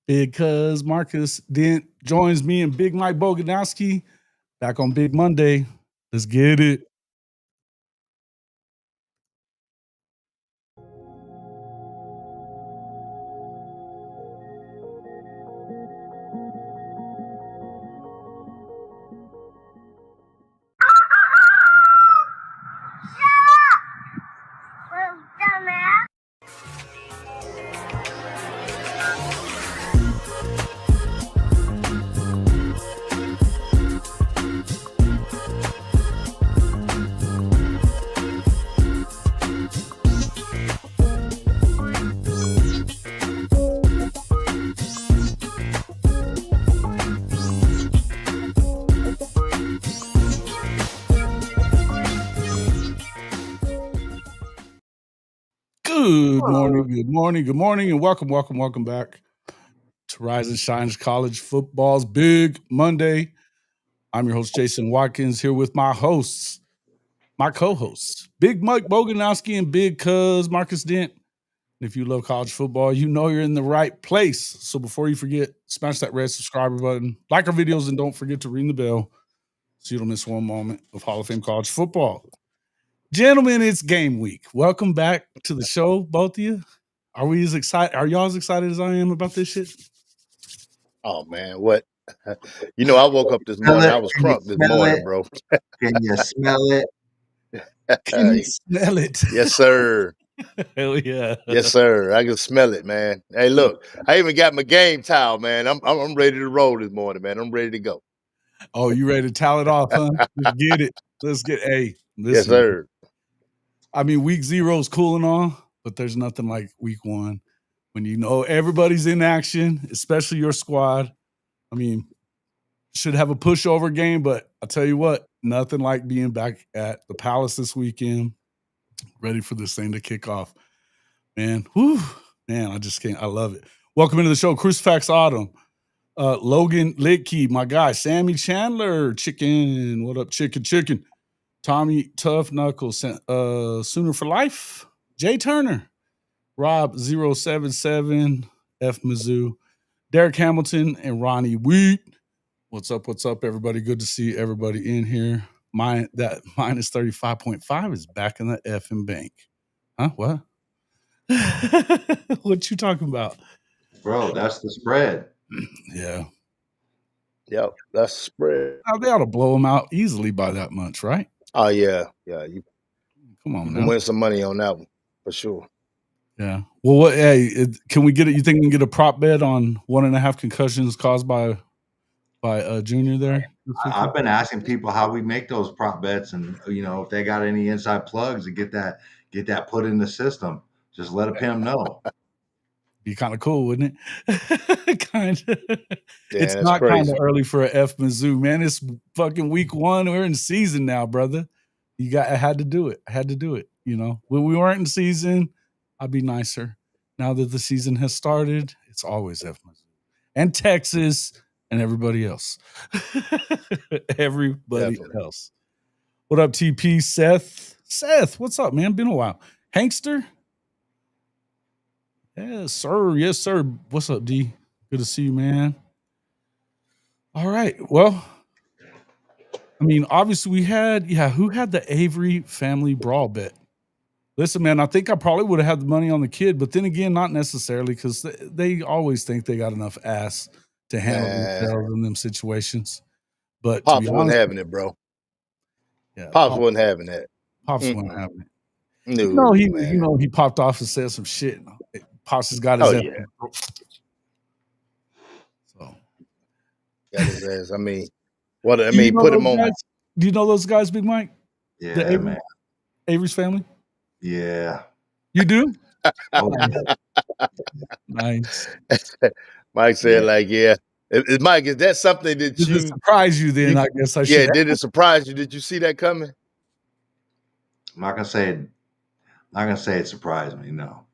because Marcus Dent joins me and Big Mike Boganowski back on Big Monday. Let's get it. Good morning, and welcome back to Rise and Shines College Football's Big Monday. I'm your host, Jason Watkins, here with my hosts, my co-hosts, Big Mike Boganowski and Big Cuz Marcus Dent. And if you love college football, you know you're in the right place. So before you forget, smash that red subscriber button, like our videos, and don't forget to ring the bell so you don't miss one moment of Hall of Fame college football. Gentlemen, it's game week. Welcome back to the show, both of you. Are we as excited? Are y'all as excited as I am about this shit? Oh man, what? You know, I woke up this morning. I was crunk this morning, bro. Can you smell it? Can you smell it? Yes, sir. Hell yeah. Yes, sir. I can smell it, man. Hey, look, I even got my game towel, man. I'm ready to roll this morning, man. I'm ready to go. Oh, you ready to towel it off, huh? Let's get it. Let's get listen. Yes, sir. I mean, week 0 is cool and all, but there's nothing like week 1 when you know everybody's in action, especially your squad. I mean, should have a pushover game, but I'll tell you what, nothing like being back at the Palace this weekend, ready for this thing to kick off. Man, I just can't. I love it. Welcome into the show, Crucifix Autumn. Logan Litkey, my guy, Sammy Chandler, Chicken. What up, Chicken? Tommy Tough Knuckles, Sooner for Life, Jay Turner, Rob 077, F Mizzou, Derek Hamilton, and Ronnie Wheat. What's up, everybody? Good to see everybody in here. That minus 35.5 is back in the effing bank. Huh? What? What you talking about? Bro, that's the spread. Yeah. Yep, that's the spread. They ought to blow them out easily by that much, right? Oh, yeah. You Come on, you can win some money on that one, for sure. Yeah. Well, can we get it? You think we can get a prop bet on 1.5 concussions caused by Junior there? I've been asking people how we make those prop bets, and if they got any inside plugs to get that put in the system, just let a PM know. Be kind of cool, wouldn't it? Kind of. Yeah, it's not kind of early for an F Mizzou, man. It's fucking week 1. We're in season now, brother. I had to do it. When we weren't in season, I'd be nicer. Now that the season has started, it's always F Mizzou and Texas and everybody else. Else. What up, TP? Seth, what's up, man? Been a while. Hankster. Yes, sir. What's up, D? Good to see you, man. All right. Well, I mean, obviously we had, who had the Avery family brawl bet? Listen, man, I think I probably would have had the money on the kid, but then again, not necessarily, because they always think they got enough ass to handle themselves in them situations. But Pops wasn't having it, bro. Yeah, Pops wasn't having that. Pops wasn't having it. No, he popped off and said some shit. Pops has got his ass. Yeah. So got his ass. I mean, put him on. Do you know those guys, Big Mike? Yeah, man. Avery's family? Yeah. You do? Oh, nice. Mike said, Mike, is that something that did it surprise you then? I guess I should. Yeah, did it surprise you? Did you see that coming? I'm not gonna say it surprised me, no.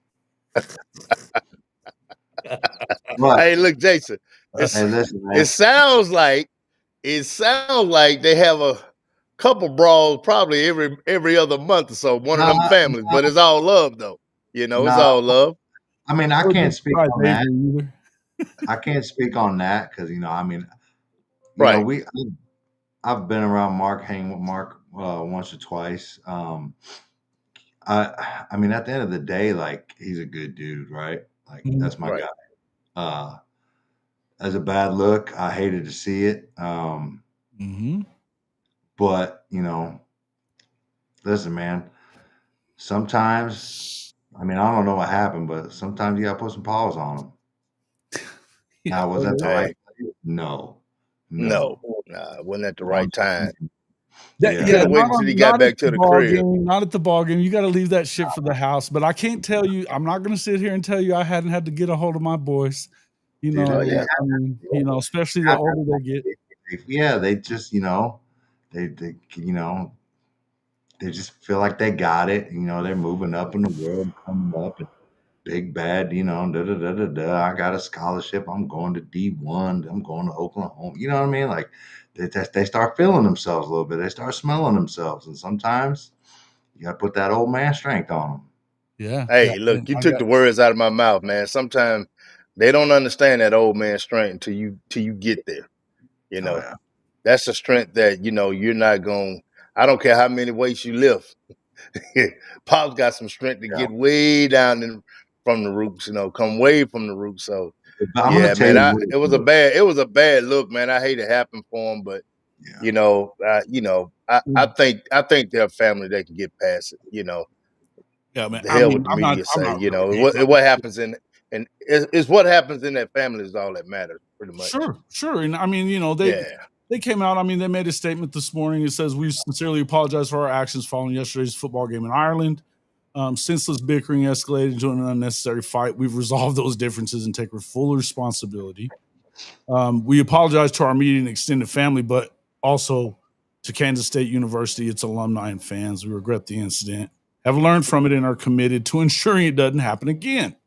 Hey, look, Jason. It sounds like they have a couple brawls probably every other month or so. One of them families, but it's all love though. It's all love. I mean, I can't speak on that. I can't speak on that because I mean, Right. I've been around Mark, hanging with Mark once or twice. I mean, at the end of the day, like he's a good dude, right? Like that's my Right. guy. As a bad look, I hated to see it. But listen, man. Sometimes, I mean, I don't know what happened, but sometimes you gotta put some pause on them. Yeah, Now, was that the Hey. right play? No. No. Nah, it wasn't at the right time. Yeah. Should have waited until he got back to the crib. Not at the ball game. You got to leave that shit for the house. But I can't tell you. I'm not going to sit here and tell you I hadn't had to get a hold of my boys. You know, Oh, yeah. I mean, especially the older they get. Yeah, they just, they they just feel like they got it. They're moving up in the world, coming up, and big bad. I got a scholarship. I'm going to D1. I'm going to Oklahoma. You know what I mean? Like they start feeling themselves a little bit. They start smelling themselves, and sometimes you got to put that old man strength on them. Yeah. Hey, look, you took the words out of my mouth, man. Sometimes they don't understand that old man strength until you get there. That's a strength that you're not going. I don't care how many weights you lift. Pop's got some strength to get way down from the roots. Come way from the roots. So yeah, man, it was a bad look, man. I hate it happened for him, but I think they're a family that can get past it. Yeah, man. The hell with the media say. What happens and it's what happens in that family is all that matters, pretty much. Sure. And I mean, they came out. I mean, they made a statement this morning. It says, "We sincerely apologize for our actions following yesterday's football game in Ireland. Senseless bickering escalated into an unnecessary fight. We've resolved those differences and take full responsibility. We apologize to our immediate and extended family, but also to Kansas State University, its alumni and fans. We regret the incident, have learned from it, and are committed to ensuring it doesn't happen again."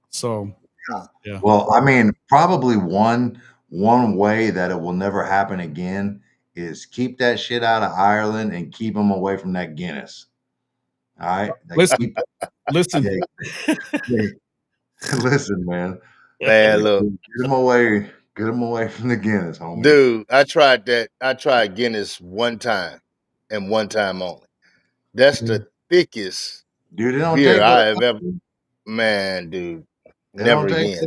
So, yeah. Well, I mean, probably one way that it will never happen again is keep that shit out of Ireland and keep them away from that Guinness. All right, listen, listen, man. Man, look, get them away from the Guinness, homie. Dude, I tried that. I tried Guinness one time and one time only. That's the thickest beer I have ever. Man, dude, never again.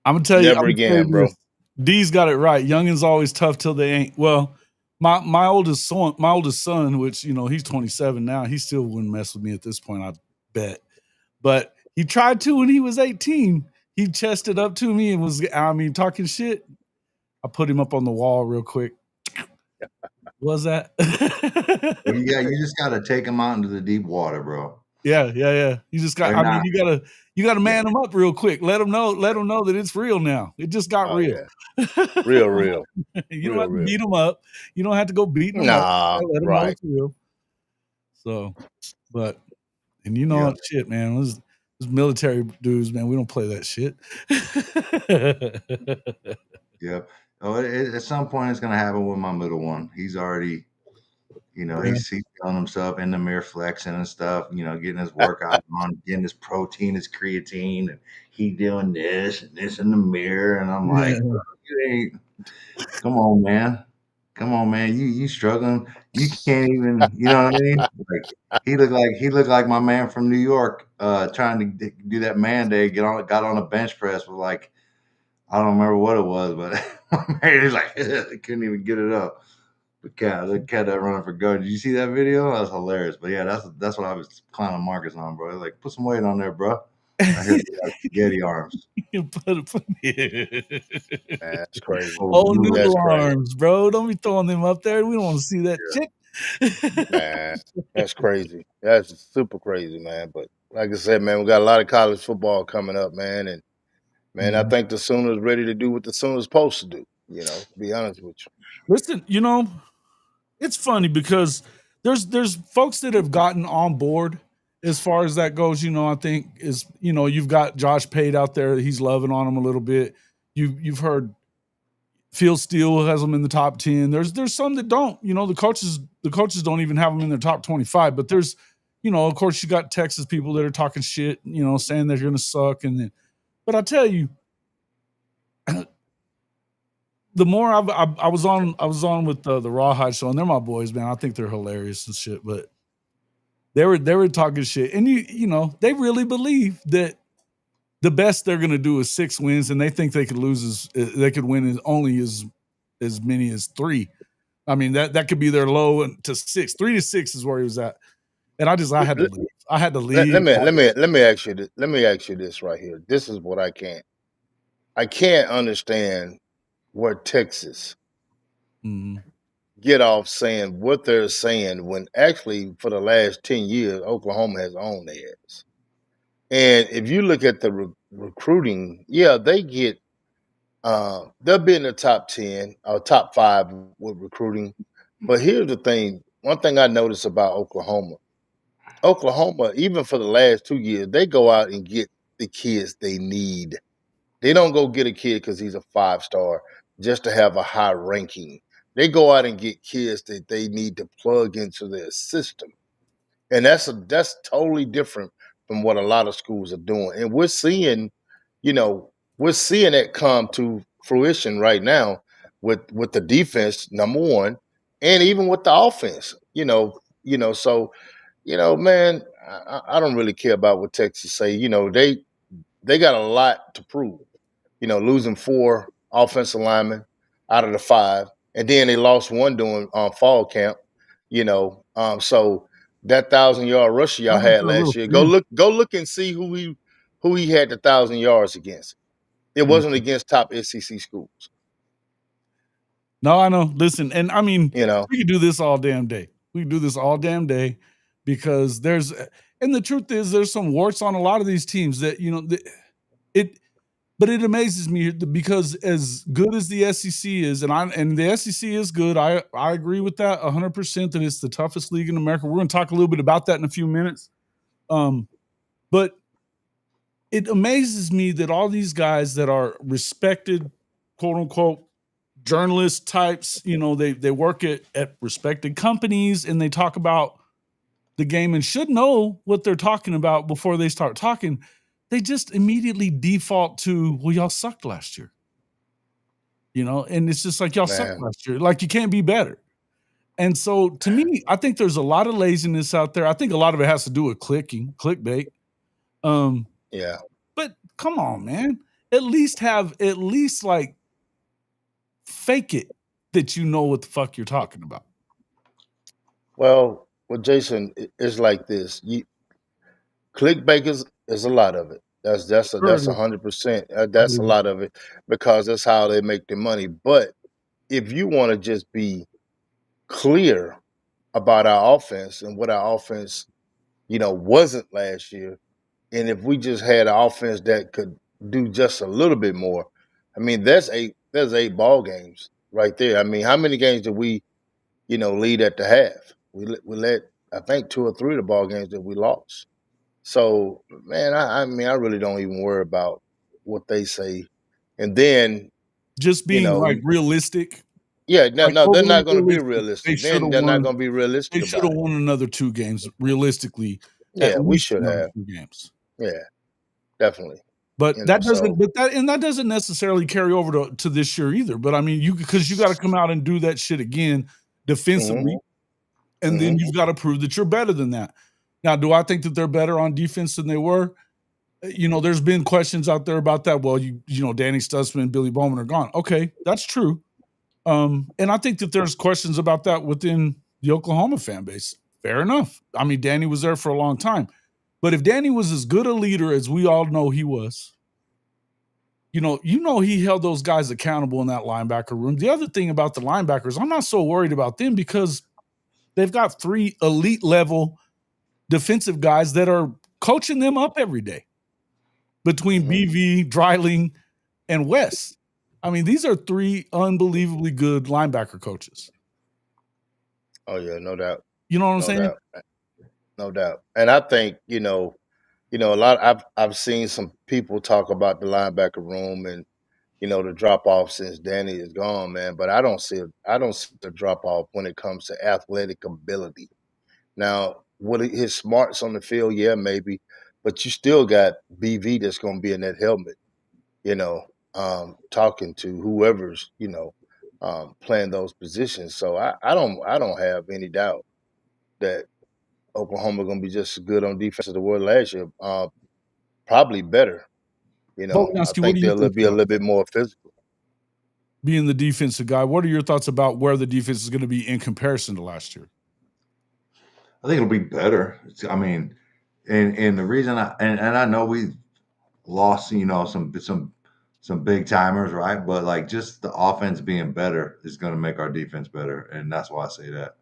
I'm gonna tell you. Never again, bro. D's got it right. Youngins always tough till they ain't. Well, my oldest son, which he's 27 now, he still wouldn't mess with me at this point, I bet. But he tried to when he was 18. He chested up to me and was, talking shit. I put him up on the wall real quick. Was that? Yeah, you just gotta take him out into the deep water, bro. Yeah. You just got. You gotta man them up real quick. Let them know that it's real now. It just got real. Yeah. Real. You don't have to beat them up. You don't have to go beating them up. Let them know it's real. So, but shit, man. This military dudes, man. We don't play that shit. Yeah. Oh, at some point it's gonna happen with my middle one. He's already, he's feeling himself in the mirror, flexing and stuff. Getting his workout on, getting his protein, his creatine, and he doing this and this in the mirror. And I'm like, come on, man. You struggling? You can't even. You know what I mean? Like he looked like my man from New York, trying to do that man day. Got on a bench press with like. I don't remember what it was, but he's like, couldn't even get it up. The cat that running for guard. Did you see that video? That was hilarious. But yeah, that's what I was clowning Marcus on, bro. Like, put some weight on there, bro. I hear spaghetti arms. That's crazy. Noodle arms, bro. Don't be throwing them up there. We don't want to see that shit. Man, that's crazy. That's super crazy, man. But like I said, man, we got a lot of college football coming up, man, and. Man, I think the Sooners ready to do what the Sooners supposed to do, to be honest with you. Listen, it's funny because there's folks that have gotten on board as far as that goes. I think is, you've got Josh Pate out there. He's loving on him a little bit. You've heard Phil Steele has them in the top 10. There's some that don't, the coaches don't even have them in their top 25, but there's, of course you got Texas people that are talking shit, saying they're going to suck. But I tell you, the more I was on with the Rawhide show, and they're my boys, man. I think they're hilarious and shit. But they were talking shit, and you know they really believe that the best they're gonna do is 6 wins, and they think they could win only as many as 3. I mean that could be their low to 6. 3 to 6 is where he was at, and I had to leave. I had to leave. Let me ask you this. Let me ask you this right here. This is what I can't understand where Texas get off saying what they're saying when actually for the last 10 years Oklahoma has owned their ass. And if you look at the recruiting, yeah, they get they'll be in the top 10 or top 5 with recruiting. But here's the thing. One thing I noticed about Oklahoma, even for the last 2 years, they go out and get the kids they need. They don't go get a kid because he's a 5-star just to have a high ranking. They go out and get kids that they need to plug into their system. And that's totally different from what a lot of schools are doing. And we're seeing it come to fruition right now with the defense, number one, and even with the offense. So man, I don't really care about what Texas say. They got a lot to prove. Losing 4 offensive linemen out of the 5, and then they lost one during fall camp. So that 1,000-yard rusher y'all had last year. Go look and see who he had the 1,000 yards against. It wasn't against top SEC schools. No, I know. Listen, and I mean, we could do this all damn day. We can do this all damn day because and the truth is there's some warts on a lot of these teams that, but it amazes me because as good as the SEC is, and the SEC is good, I agree with that 100% that it's the toughest league in America. We're going to talk a little bit about that in a few minutes. But it amazes me that all these guys that are respected, quote unquote, journalist types, they work at respected companies and they talk about the game and should know what they're talking about before they start talking. They just immediately default to, well, y'all sucked last year. And it's just like, y'all sucked last year. Like, you can't be better. And so to me, I think there's a lot of laziness out there. I think a lot of it has to do with clickbait. Yeah. But come on, man. At least like fake it that you know what the fuck you're talking about. Well, Jason, it's like this. Clickbait is a lot of it. That's 100%. That's a lot of it because that's how they make their money. But if you want to just be clear about our offense and what our offense, wasn't last year, and if we just had an offense that could do just a little bit more, I mean, there's 8 ball games right there. I mean, how many games did we, lead at the half? We let I think 2 or 3 of the ball games that we lost. So, man, I mean, I really don't even worry about what they say. And then just being like realistic. Yeah, no, they're not going to be realistic. They're not going to be realistic. They should have won another 2 games realistically. Yeah, we should have 2 games. Yeah, definitely. But that doesn't necessarily carry over to this year either. But I mean, because you got to come out and do that shit again defensively, and then you've got to prove that you're better than that. Now, do I think that they're better on defense than they were? There's been questions out there about that. Well, Danny Stutzman and Billy Bowman are gone. Okay, that's true. And I think that there's questions about that within the Oklahoma fan base. Fair enough. I mean, Danny was there for a long time. But if Danny was as good a leader as we all know he was, he held those guys accountable in that linebacker room. The other thing about the linebackers, I'm not so worried about them because they've got 3 elite level defensive guys that are coaching them up every day between BV, Dreiling, and West. I mean, these are 3 unbelievably good linebacker coaches. Oh yeah, no doubt. You know what I'm saying? No doubt. And I think, a lot I've seen some people talk about the linebacker room and, the drop off since Danny is gone, man. But I don't see the drop off when it comes to athletic ability. Now, what his smarts on the field, yeah, maybe, but you still got BV that's going to be in that helmet, talking to whoever's, playing those positions. So I don't have any doubt that Oklahoma going to be just as good on defense as they were last year. Probably better. I Boganowski, what think do you they'll think be a little bit more physical. Being the defensive guy, what are your thoughts about where the defense is going to be in comparison to last year? I think it'll be better. I mean, and the reason I know we lost, some big timers, right? But like just the offense being better is going to make our defense better, and that's why I say that.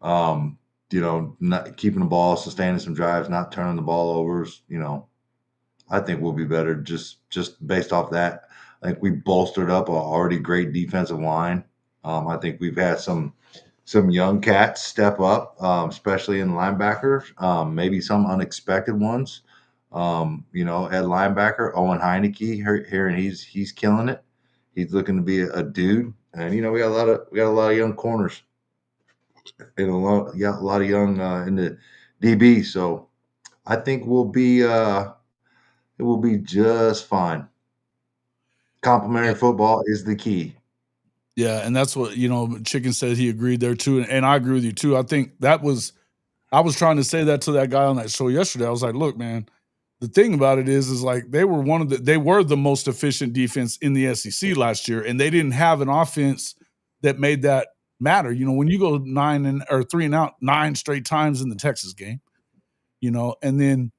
Not keeping the ball, sustaining some drives, not turning the ball over. I think we'll be better just based off that. I think we bolstered up an already great defensive line. I think we've had some young cats step up, especially in linebacker. Maybe some unexpected ones. At linebacker, Owen Heineke here, and he's killing it. He's looking to be a dude, and we got a lot of young corners, and a lot of young in the DB. So I think it will be just fine. Complementary football is the key. Yeah, and that's what Chicken said. He agreed there too, and I agree with you too. I think I was trying to say that to that guy on that show yesterday. I was like, look, man. The thing about it is like they were the most efficient defense in the SEC last year, and they didn't have an offense that made that matter. When you go 3 and out 9 straight times in the Texas game, and then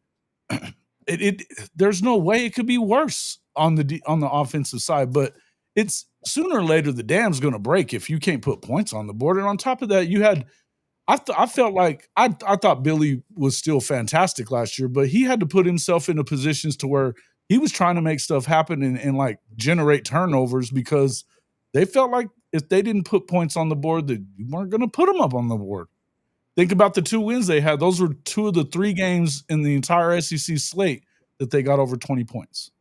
there's no way it could be worse on the offensive side. But it's sooner or later the dam's going to break if you can't put points on the board. And on top of that, you had. I felt like I thought Billy was still fantastic last year, but he had to put himself into positions to where he was trying to make stuff happen and like generate turnovers because they felt like if they didn't put points on the board, that you weren't going to put them up on the board. Think about the 2 wins they had. Those were 2 of the 3 games in the entire SEC slate that they got over 20 points.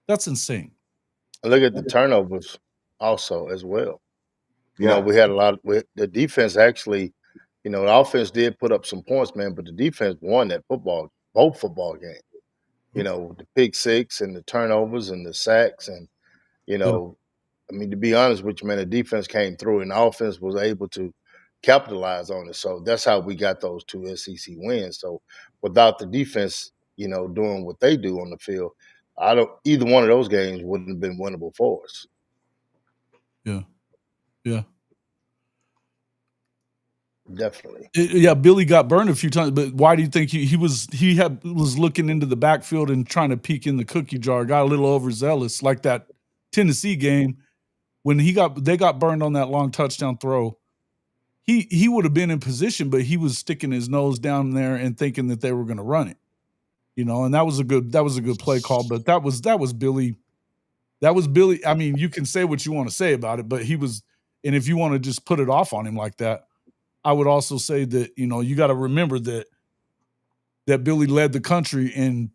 That's insane. Look at the turnovers also as well. We had a lot. The defense actually, the offense did put up some points, man, but the defense won both football games. The pick six and the turnovers and the sacks and, to be honest with you, man, the defense came through and the offense was able to capitalize on it. So that's how we got those 2 SEC wins. So without the defense, doing what they do on the field, either one of those games wouldn't have been winnable for us. Yeah. Yeah. Definitely. Billy got burned a few times, but why do you think he was looking into the backfield and trying to peek in the cookie jar, got a little overzealous, like that Tennessee game when they got burned on that long touchdown throw. He would have been in position, but he was sticking his nose down there and thinking that they were going to run it. And that was a good play call, but that was Billy. That was Billy. I mean, you can say what you want to say about it, but and if you want to just put it off on him like that, I would also say that, you got to remember that Billy led the country in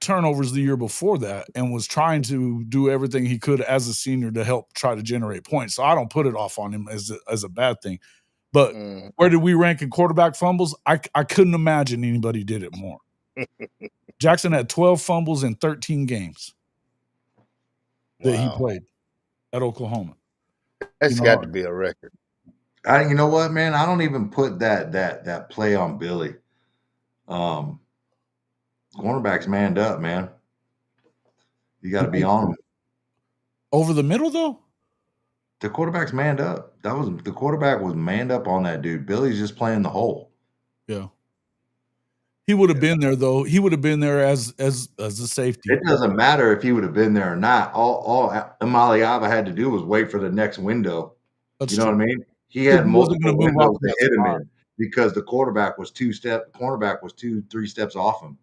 turnovers the year before that and was trying to do everything he could as a senior to help try to generate points. So I don't put it off on him as a bad thing. But where did we rank in quarterback fumbles? I couldn't imagine anybody did it more. Jackson had 12 fumbles in 13 games that he played at Oklahoma. That's got to be a record. You know what, man? I don't even put that play on Billy. Cornerback's manned up, man. You got to be on him. Over the middle, though? The quarterback's manned up. The quarterback was manned up on that dude. Billy's just playing the hole. Yeah. He would have been there, though. He would have been there as a safety. It doesn't matter if he would have been there or not. All Amaliava had to do was wait for the next window. That's true. What I mean? He had multiple windows to hit him in because the cornerback was 2, 3 steps off him.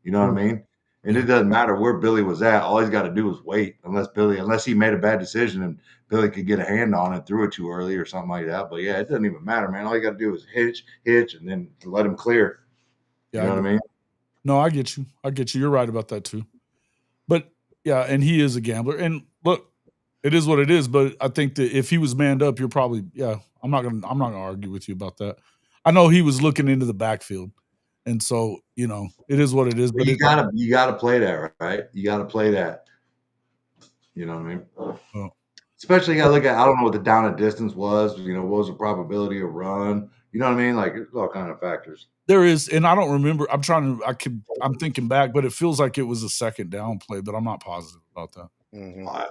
You know what I mean? And it doesn't matter where Billy was at. All he's got to do is wait, unless he made a bad decision and Billy could get a hand on it, threw it too early or something like that. But yeah, it doesn't even matter, man. All you got to do is hitch, and then let him clear. Yeah, you know what I mean? No, I get you. You're right about that too. But yeah, and he is a gambler. And look, it is what it is. But I think that if he was manned up, you're probably I'm not gonna argue with you about that. I know he was looking into the backfield, and so it is what it is. But you gotta play that, right? You gotta play that. You know what I mean? Especially you gotta look at, I don't know what the down and distance was, what was the probability of run? You know what I mean? Like, it's all kind of factors. There is, and I don't remember. I'm thinking back, but it feels like it was a second down play, but I'm not positive about that. Mm-hmm. I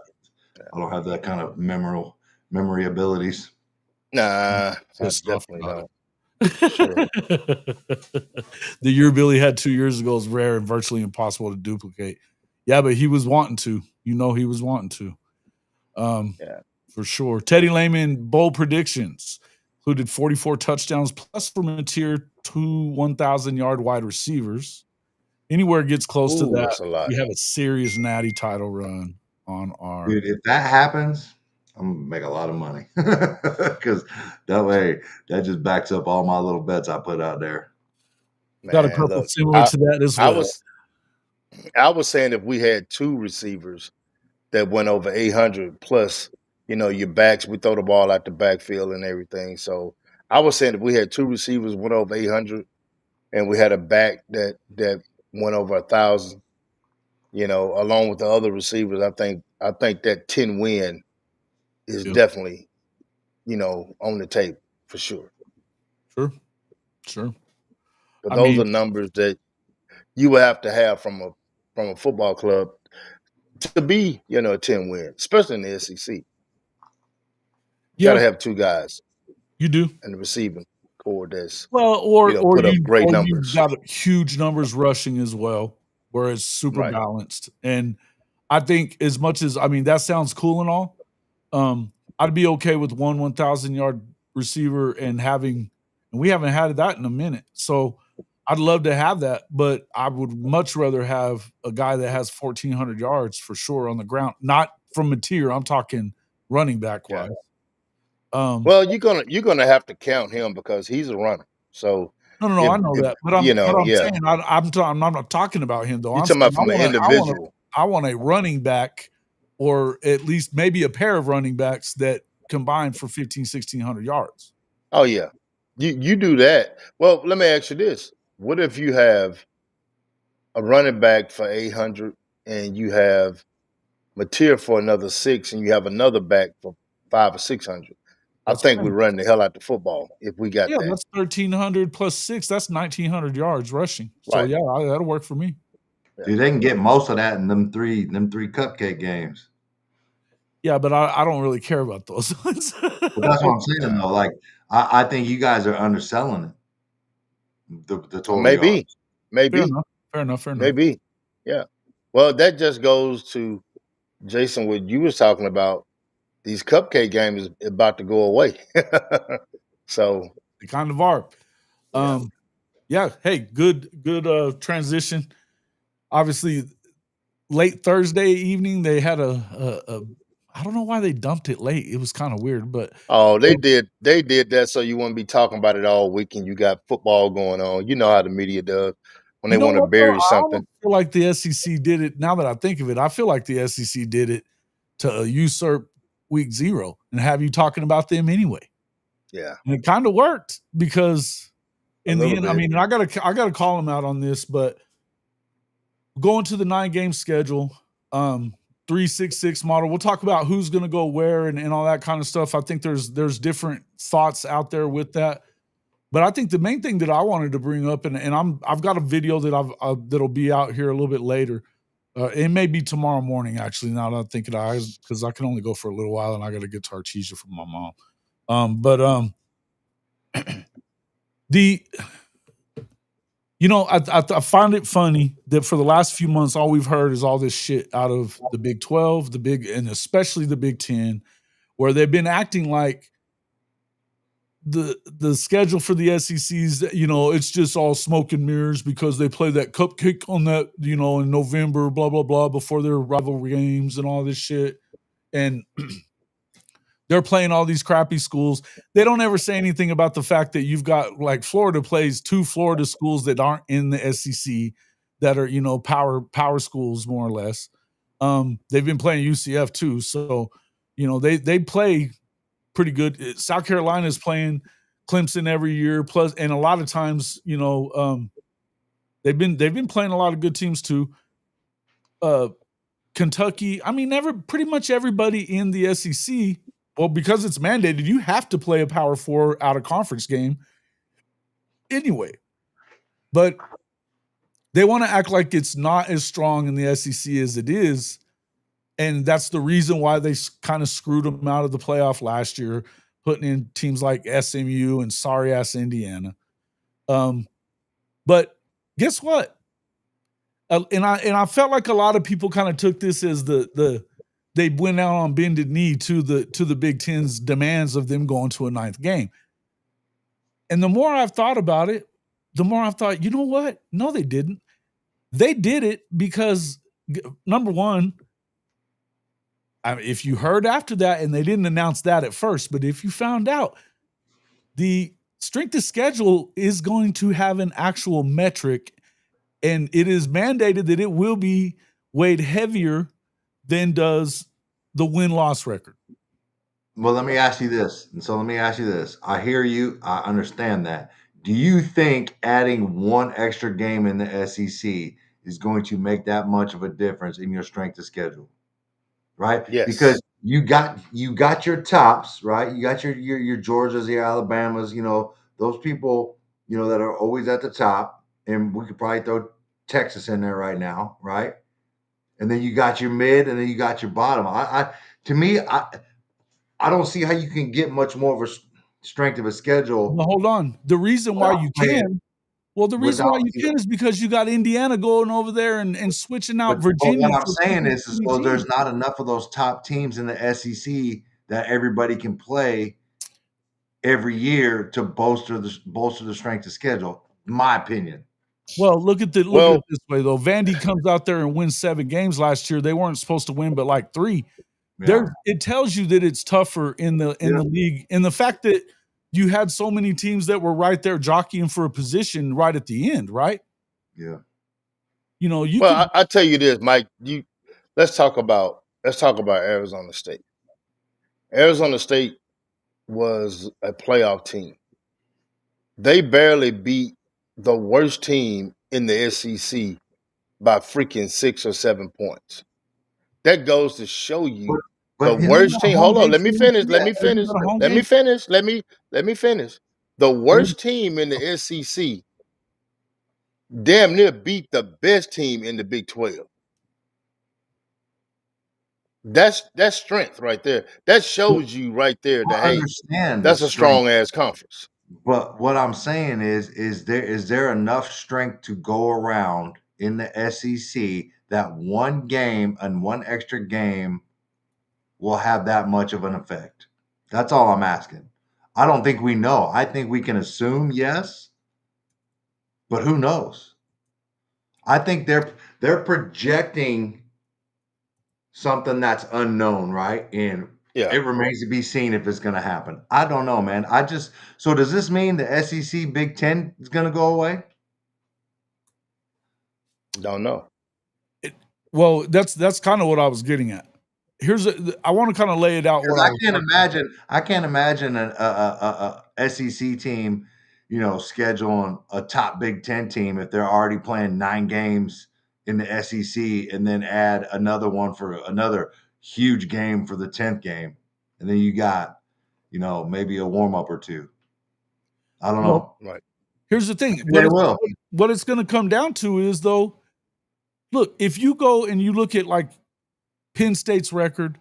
don't have that kind of memory abilities. Nah, I definitely don't. Sure. The year Billy had 2 years ago is rare and virtually impossible to duplicate. Yeah, but he was wanting to. He was wanting to. Yeah. For sure. Teddy Lehman bold predictions included 44 touchdowns plus from a tier 2 1,000-yard wide receivers. Anywhere it gets close to that, That's a lot. we have a serious natty title run on our. Dude, if that happens, I'm gonna make a lot of money because that way that just backs up all my little bets I put out there. Man, got a couple similar to that as well. I was saying if we had 2 receivers that went over 800 plus, your backs, we throw the ball out the backfield and everything. So I was saying if we had 2 receivers went over 800 and we had a back that went over 1,000, along with the other receivers, I think that 10 win is definitely, on the tape for sure. Sure. But those are numbers that you would have to have from a football club to be, a 10 win, especially in the SEC. You got to have 2 guys. You do. And the receiving core that's or put up great numbers. You've got huge numbers rushing as well, where it's super balanced. And I think as much as that sounds cool and all, I'd be okay with 1,000-yard receiver and we haven't had that in a minute. So I'd love to have that, but I would much rather have a guy that has 1,400 yards for sure on the ground, not from a tier. I'm talking running back wise. Well, you're gonna have to count him because he's a runner. So no, I know that, but I'm saying I'm not talking about him though. You're talking about from an individual. I want a running back, or at least maybe a pair of running backs that combine for 1,500-1,600 yards. Oh yeah, you do that. Well, let me ask you this: what if you have a running back for 800 and you have Mateer for another 6 and you have another back for 500 or 600? I think we run the hell out the football if we got that. That's 1,300 plus 6. That's 1,900 yards rushing. So that'll work for me. Dude, they can get most of that in them three cupcake games. Yeah, but I don't really care about those ones. But that's what I'm saying though. Like I think you guys are underselling it. The total maybe. Fair enough. Maybe. Yeah. Well, that just goes to Jason, what you was talking about. These cupcake games is about to go away. So they kind of are. Hey, good transition. Obviously, late Thursday evening, they had a I don't know why they dumped it late. It was kind of weird, but they did that so you wouldn't be talking about it all weekend. You got football going on. You know how the media does when they want to bury something. I feel like the SEC did it. Now that I think of it, I feel like the SEC did it to usurp week 0 and have you talking about them anyway. Yeah. And it kind of worked because in the end, I gotta call them out on this, but going to the 9-game schedule, 3-6-6 model. We'll talk about who's going to go where and all that kind of stuff. I think there's different thoughts out there with that, but I think the main thing that I wanted to bring up, and I've got a video that that'll be out here a little bit later. It may be tomorrow morning, actually. Now that I think because I can only go for a little while, and I got to get to Artesia from my mom. I find it funny that for the last few months, all we've heard is all this shit out of the Big 12, and especially the Big 10, where they've been acting like the schedule for the SECs, it's just all smoke and mirrors because they play that cupcake on that, in November, blah, blah, blah, before their rivalry games and all this shit. And they're playing all these crappy schools. They don't ever say anything about the fact that you've got, like, Florida plays 2 Florida schools that aren't in the SEC that are, power schools, more or less. They've been playing UCF too. So, they play pretty good. South Carolina is playing Clemson every year. Plus, and a lot of times, they've been playing a lot of good teams too. Kentucky. I mean, pretty much everybody in the SEC. Well, because it's mandated, you have to play a Power 4 out of conference game anyway. But they want to act like it's not as strong in the SEC as it is. And that's the reason why they kind of screwed them out of the playoff last year, putting in teams like SMU and sorry-ass Indiana. But guess what? And I felt like a lot of people kind of took this as they went out on bended knee to the Big Ten's demands of them going to a 9th game. And the more I've thought about it, the more I've thought, you know what? No, they didn't. They did it because, number one, if you heard after that, and they didn't announce that at first, but if you found out, the strength of schedule is going to have an actual metric, and it is mandated that it will be weighed heavier than does the win-loss record. Well, let me ask you this. I hear you. I understand that. Do you think adding one extra game in the SEC is going to make that much of a difference in your strength of schedule? Right? Yes. Because you got your tops, right? You got your Georgias, your Alabamas, those people, that are always at the top, and we could probably throw Texas in there right now, right? And then you got your mid, and then you got your bottom. To me, I don't see how you can get much more of a strength of a schedule. Well, hold on. The reason why you can, is because you got Indiana going over there and switching out Virginia. But what I'm saying is there's not enough of those top teams in the SEC that everybody can play every year to bolster the strength of schedule, in my opinion. Well, look at it this way though. Vandy comes out there and wins 7 games last year. They weren't supposed to win but like 3. Yeah. It tells you that it's tougher in the league, and the fact that you had so many teams that were right there jockeying for a position right at the end, right? Yeah. I tell you this, Mike. Let's talk about Arizona State. Arizona State was a playoff team. They barely beat the worst team in the SEC by freaking 6 or 7 points. That goes to show you the worst team. Hold on, let me finish. The worst team in the SEC damn near beat the best team in the Big 12. That's strength right there. That shows you right there that that's a strong ass conference. But what I'm saying is there enough strength to go around in the SEC that one game and one extra game will have that much of an effect? That's all I'm asking. I don't think we know. I think we can assume yes, but who knows? I think they're projecting something that's unknown, right? And it remains to be seen if it's going to happen. I don't know, man. So does this mean the SEC Big Ten is going to go away? Don't know. Well, that's kind of what I was getting at. I want to kind of lay it out. I can't imagine a SEC team, scheduling a top Big Ten team if they're already playing 9 games in the SEC and then add another one for another huge game for the 10th game. And then you got, maybe a warm up or 2. I don't know. Right. Here's the thing. What it's going to come down to is, though, look, if you go and you look at like Penn State's record,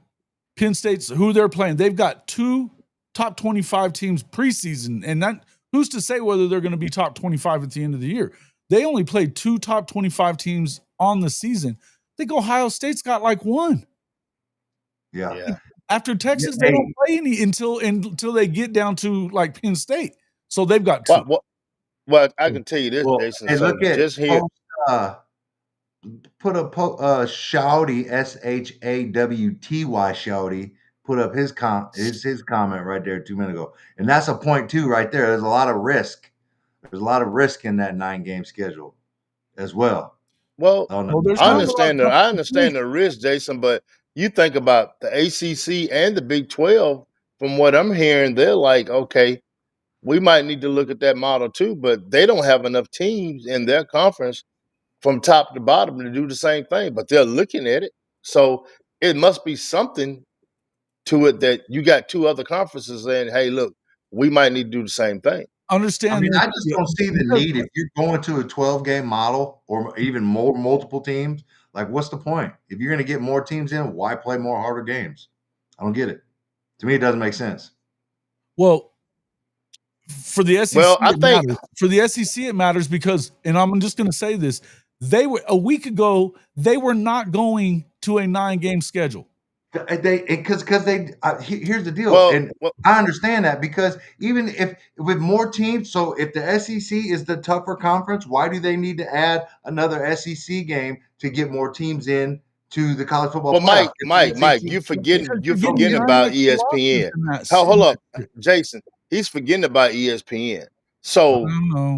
who they're playing, they've got 2 top 25 teams preseason. And that, who's to say whether they're going to be top 25 at the end of the year? They only played 2 top 25 teams on the season. I think Ohio State's got like 1. Yeah. After Texas, they don't play any until they get down to like Penn State. So they've got 2. Well, I can tell you this, Jason. Hey, look at just here. Put up Shouty, SHAWTY Shouty, put up his comment right there 2 minutes ago. And that's a point too right there. There's a lot of risk. There's a lot of risk in that 9-game schedule as well. Well, I understand the risk, Jason, but you think about the ACC and the Big 12, from what I'm hearing, they're like, okay, we might need to look at that model too, but they don't have enough teams in their conference from top to bottom to do the same thing, but they're looking at it. So it must be something to it that you got two other conferences saying, hey, look, we might need to do the same thing. Understand. I mean, I just don't see the need if you're going to a 12-game model or even more multiple teams. Like, what's the point? If you're going to get more teams in, why play more harder games? I don't get it. To me, it doesn't make sense. Well, for the SEC, matters. For the SEC, it matters because, and I'm just going to say this: a week ago, they were not going to a 9-game schedule. Here's the deal, and I understand that because even if with more teams, so if the SEC is the tougher conference, why do they need to add another SEC game to get more teams in to the college football playoff? Mike, you forgetting about ESPN. Hold up, Jason. He's forgetting about ESPN. So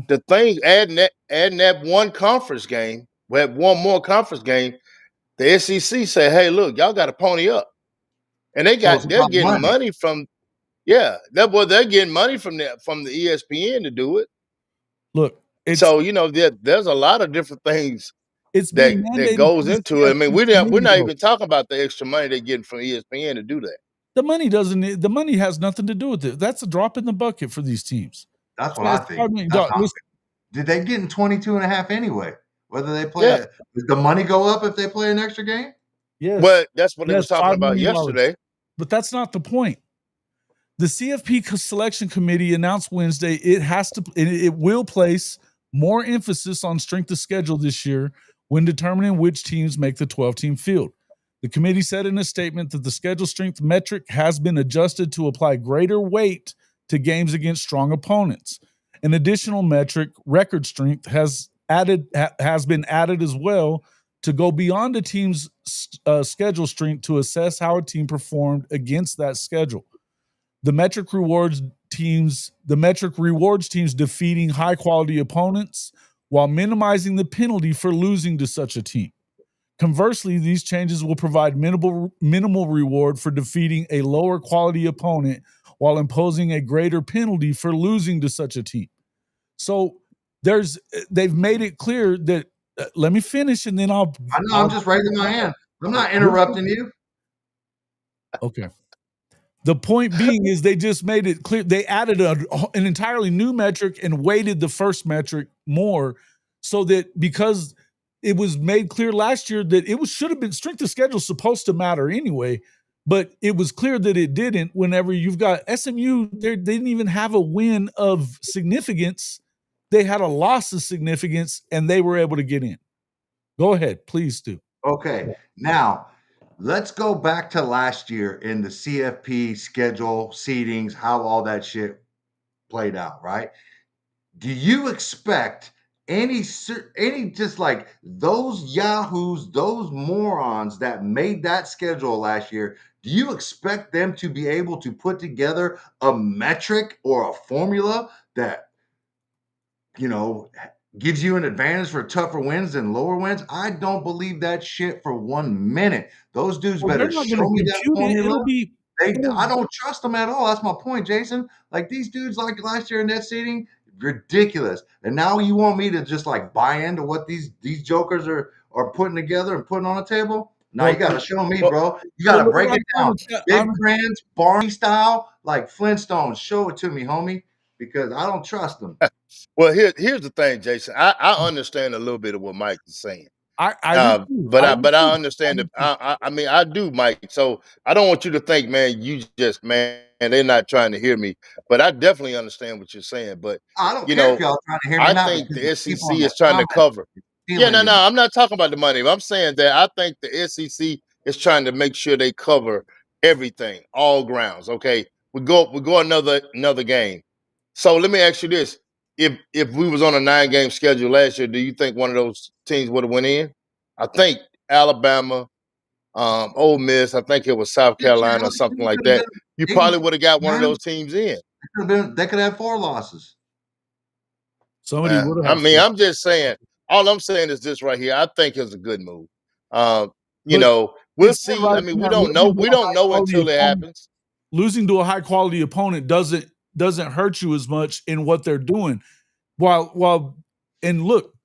the thing, adding that one conference game, we have one more conference game. The SEC say, hey, look, y'all got to pony up. And they're getting money from, they're getting money from the ESPN to do it. Look, so there's a lot of different things that goes into it. I mean, we're not even talking about the extra money they're getting from ESPN to do that. The money has nothing to do with it. That's a drop in the bucket for these teams. That's what I think. Did they get in 22.5 anyway? Whether they play it, does the money go up if they play an extra game? Yes. Well, that's what they were talking about yesterday. But that's not the point. The CFP selection committee announced Wednesday it will place more emphasis on strength of schedule this year when determining which teams make the 12-team field. The committee said in a statement that the schedule strength metric has been adjusted to apply greater weight to games against strong opponents. An additional metric, record strength, has been added as well to go beyond a team's schedule strength to assess how a team performed against that schedule. The metric rewards teams defeating high-quality opponents while minimizing the penalty for losing to such a team. Conversely, these changes will provide minimal reward for defeating a lower-quality opponent while imposing a greater penalty for losing to such a team. So they've made it clear that let me finish and then I'm just raising my hand. I'm not interrupting you. Okay. The point being is they just made it clear. They added an entirely new metric and weighted the first metric more so that because it was made clear last year that should have been strength of schedule supposed to matter anyway, but it was clear that it didn't whenever you've got SMU, they didn't even have a win of significance. They had a loss of significance and they were able to get in. Go ahead, please do. Okay. Now, let's go back to last year in the CFP schedule, seedings, how all that shit played out, right? Do you expect any just like those yahoos, those morons that made that schedule last year, do you expect them to be able to put together a metric or a formula that, gives you an advantage for tougher wins than lower wins? I don't believe that shit for 1 minute. Those dudes better show me that formula. I don't trust them at all. That's my point, Jason. Like these dudes, like last year in that seating, ridiculous. And now you want me to just like buy into what these jokers are putting together and putting on the table? No, you got to show me, bro. You got to break it down. Big Grants, Barney style, like Flintstones. Show it to me, homie, because I don't trust them. Well, here's the thing, Jason. I understand a little bit of what Mike is saying. I understand that. I do, Mike. So I don't want you to think, man, they're not trying to hear me. But I definitely understand what you're saying. But I don't care if y'all trying to hear me. I think the SEC is trying to cover. I'm not talking about the money. I'm saying that I think the SEC is trying to make sure they cover everything, all grounds. Okay, we go another game. So let me ask you this: If we was on a 9-game schedule last year, do you think one of those teams would have went in? I think Alabama, Ole Miss. I think it was South Carolina or something like that. You probably would have got one of those teams in. They could have 4 losses. Somebody would have. I'm just saying. All I'm saying is this right here. I think it's a good move. We'll see. I mean, we don't know. We don't know until it happens. Losing to a high quality opponent doesn't hurt you as much in what they're doing. And look,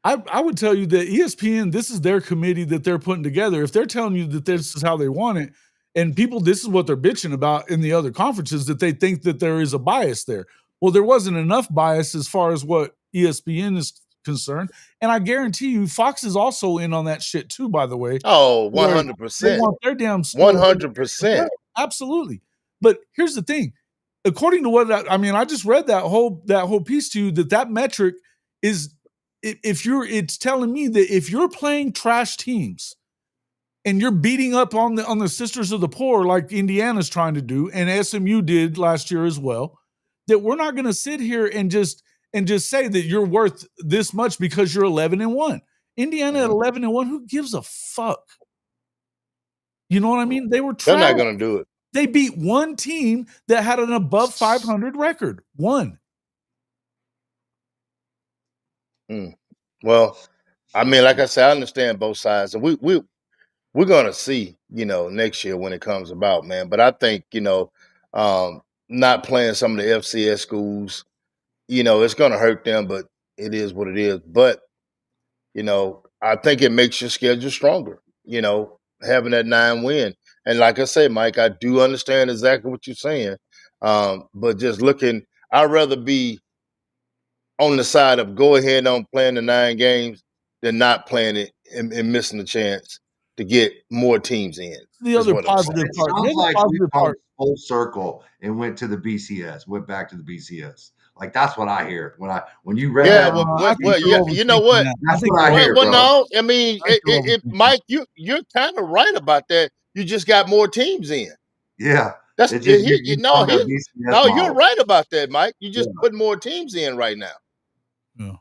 I would tell you that ESPN, this is their committee that they're putting together. If they're telling you that this is how they want it, and people, this is what they're bitching about in the other conferences, that they think that there is a bias there. Well, there wasn't enough bias as far as what ESPN is concerned. And I guarantee you, Fox is also in on that shit too, by the way. Oh, 100%. They want their damn 100%. Absolutely. But here's the thing. According to what I just read that whole piece to you, that metric is, it's telling me that if you're playing trash teams and you're beating up on the Sisters of the Poor like Indiana's trying to do, and SMU did last year as well, that we're not going to sit here and just say that you're worth this much because you're 11-1. Indiana at 11-1, who gives a fuck? You know what I mean? They were trash. They're not going to do it. They beat one team that had an above 500 record. One. Well, I mean, like I said, I understand both sides, and we're going to see, next year when it comes about, man. But I think, not playing some of the FCS schools, it's going to hurt them, but it is what it is. But, I think it makes your schedule stronger, having that 9 win. And like I say, Mike, I do understand exactly what you're saying. But just looking, I'd rather be on the side of go ahead on playing the 9 games than not playing it and missing the chance to get more teams in. The other positive part. It sounds like we come full circle and went to the BCS, went back to the BCS. Like that's what I hear when you read that. You know what? That's what I hear. Well, no, I mean, Mike, you're kind of right about that. You just got more teams in. Yeah, that's you're right about that, Mike. You just put more teams in right now. Yeah,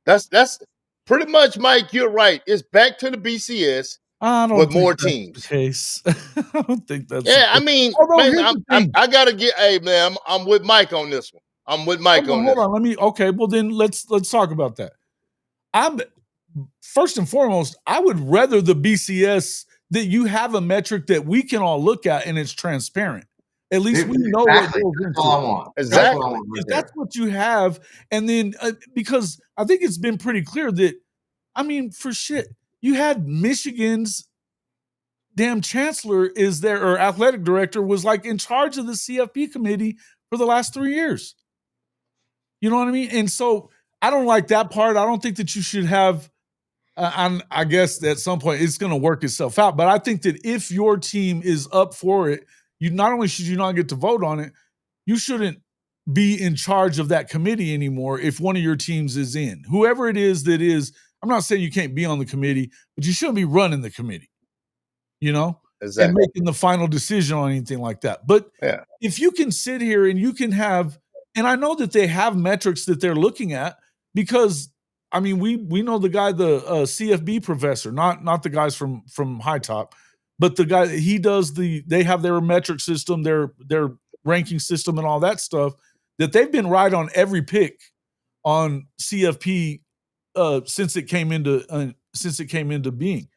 that's pretty much, Mike. You're right. It's back to the BCS. With more teams. The case. I don't think that's. Yeah, I mean, I gotta get. Hey, man, I'm with Mike on this one. I'm with Mike on this. Hold on. Okay. Well, then let's talk about that. I'm first and foremost, I would rather the BCS that you have a metric that we can all look at and it's transparent. At least we know what goes into it. Exactly. That's what you have, and then because I think it's been pretty clear that, I mean, for shit. You had Michigan's damn chancellor is there, or athletic director was like in charge of the CFP committee for the last 3 years. You know what I mean? And so I don't like that part. I don't think that you should have, I guess at some point it's going to work itself out. But I think that if your team is up for it, you not only should you not get to vote on it, you shouldn't be in charge of that committee anymore if one of your teams is in. Whoever it is that is, I'm not saying you can't be on the committee, but you shouldn't be running the committee, exactly. And making the final decision on anything like that. But if you can sit here and you can have, and I know that they have metrics that they're looking at, because I mean, we know the guy, the CFB professor, not the guys from High Top, but the guy, they have their metric system, their ranking system and all that stuff, that they've been right on every pick on CFP since it came into being.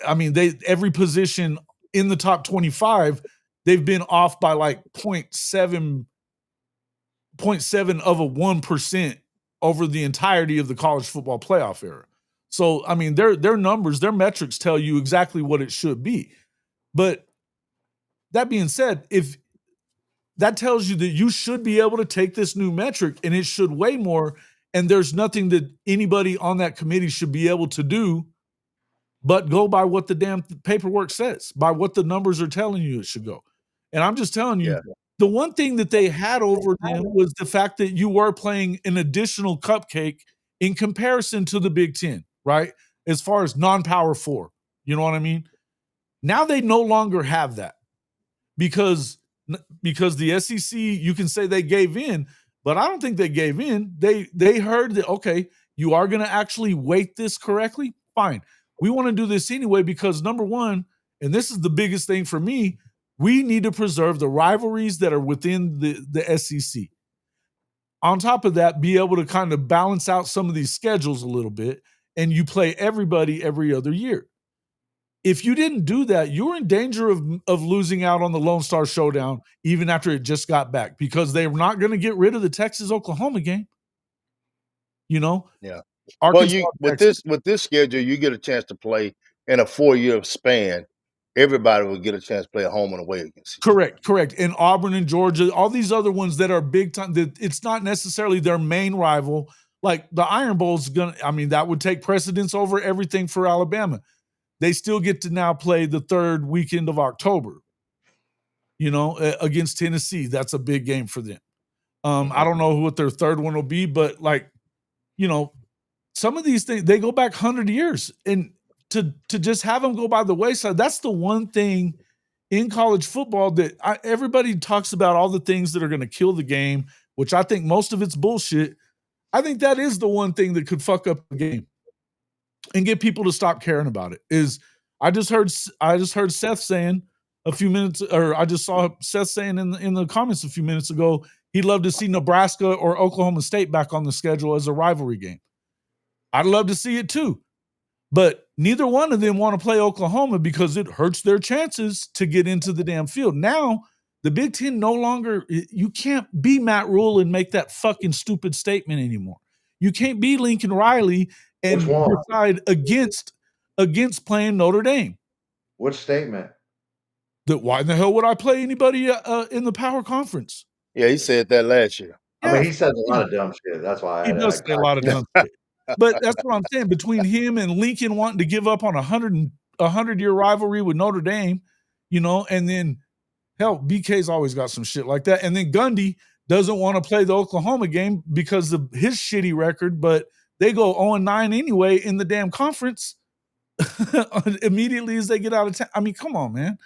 I mean, every position in the top 25, they've been off by like 0.7 of a 1% over the entirety of the college football playoff era. So, I mean, their numbers, their metrics tell you exactly what it should be. But that being said, if that tells you that you should be able to take this new metric and it should weigh more, and there's nothing that anybody on that committee should be able to do but go by what the damn paperwork says, by what the numbers are telling you it should go. And I'm just telling you, the one thing that they had over them was the fact that you were playing an additional cupcake in comparison to the Big Ten, right? As far as non-power 4, you know what I mean? Now they no longer have that because the SEC, you can say they gave in, but I don't think they gave in. They heard that, okay, you are going to actually weight this correctly? Fine. We want to do this anyway because, number one, and this is the biggest thing for me, we need to preserve the rivalries that are within the SEC. On top of that, be able to kind of balance out some of these schedules a little bit, and you play everybody every other year. If you didn't do that, you're in danger of losing out on the Lone Star Showdown even after it just got back, because they're not going to get rid of the Texas-Oklahoma game. Yeah. Arkansas with this schedule, you get a chance to play in a 4-year span. Everybody will get a chance to play at home and away against you. Correct. And Auburn and Georgia, all these other ones that are big time, that it's not necessarily their main rival. Like the Iron Bowl's that would take precedence over everything for Alabama. They still get to now play the third weekend of October, against Tennessee. That's a big game for them. I don't know what their third one will be, but some of these things, they go back 100 years. And to just have them go by the wayside, that's the one thing in college football that everybody talks about, all the things that are going to kill the game, which I think most of it's bullshit. I think that is the one thing that could fuck up the game and get people to stop caring about it. Is I just heard Seth saying a few minutes, or I just saw Seth saying in the comments a few minutes ago, he'd love to see Nebraska or Oklahoma State back on the schedule as a rivalry game. I'd love to see it too. But neither one of them want to play Oklahoma because it hurts their chances to get into the damn field. Now, the Big Ten no longer, you can't be Matt Rule and make that fucking stupid statement anymore. You can't be Lincoln Riley and decide against playing Notre Dame. What statement? That why in the hell would I play anybody in the power conference? Yeah, he said that last year. I mean, he says a lot of dumb shit. That's why he does say a lot of dumb shit. But that's what I'm saying. Between him and Lincoln wanting to give up on a 100-year rivalry with Notre Dame, and then hell, BK's always got some shit like that. And then Gundy doesn't want to play the Oklahoma game because of his shitty record, but they go 0-9 anyway in the damn conference immediately as they get out of town. I mean, come on, man.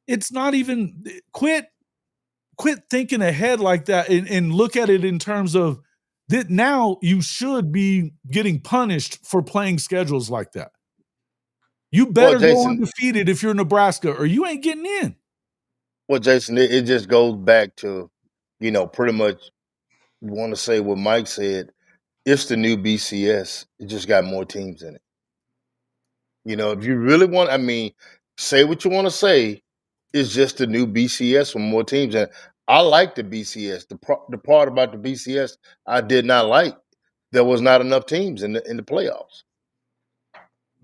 It's not even quit thinking ahead like that and look at it in terms of that now you should be getting punished for playing schedules like that. You better go undefeated if you're Nebraska or you ain't getting in. Well, Jason, it just goes back to, pretty much you want to say what Mike said. It's the new BCS. It just got more teams in it. If you really want, say what you want to say. It's just the new BCS with more teams. And I like the BCS. The part about the BCS I did not like, there was not enough teams in the playoffs.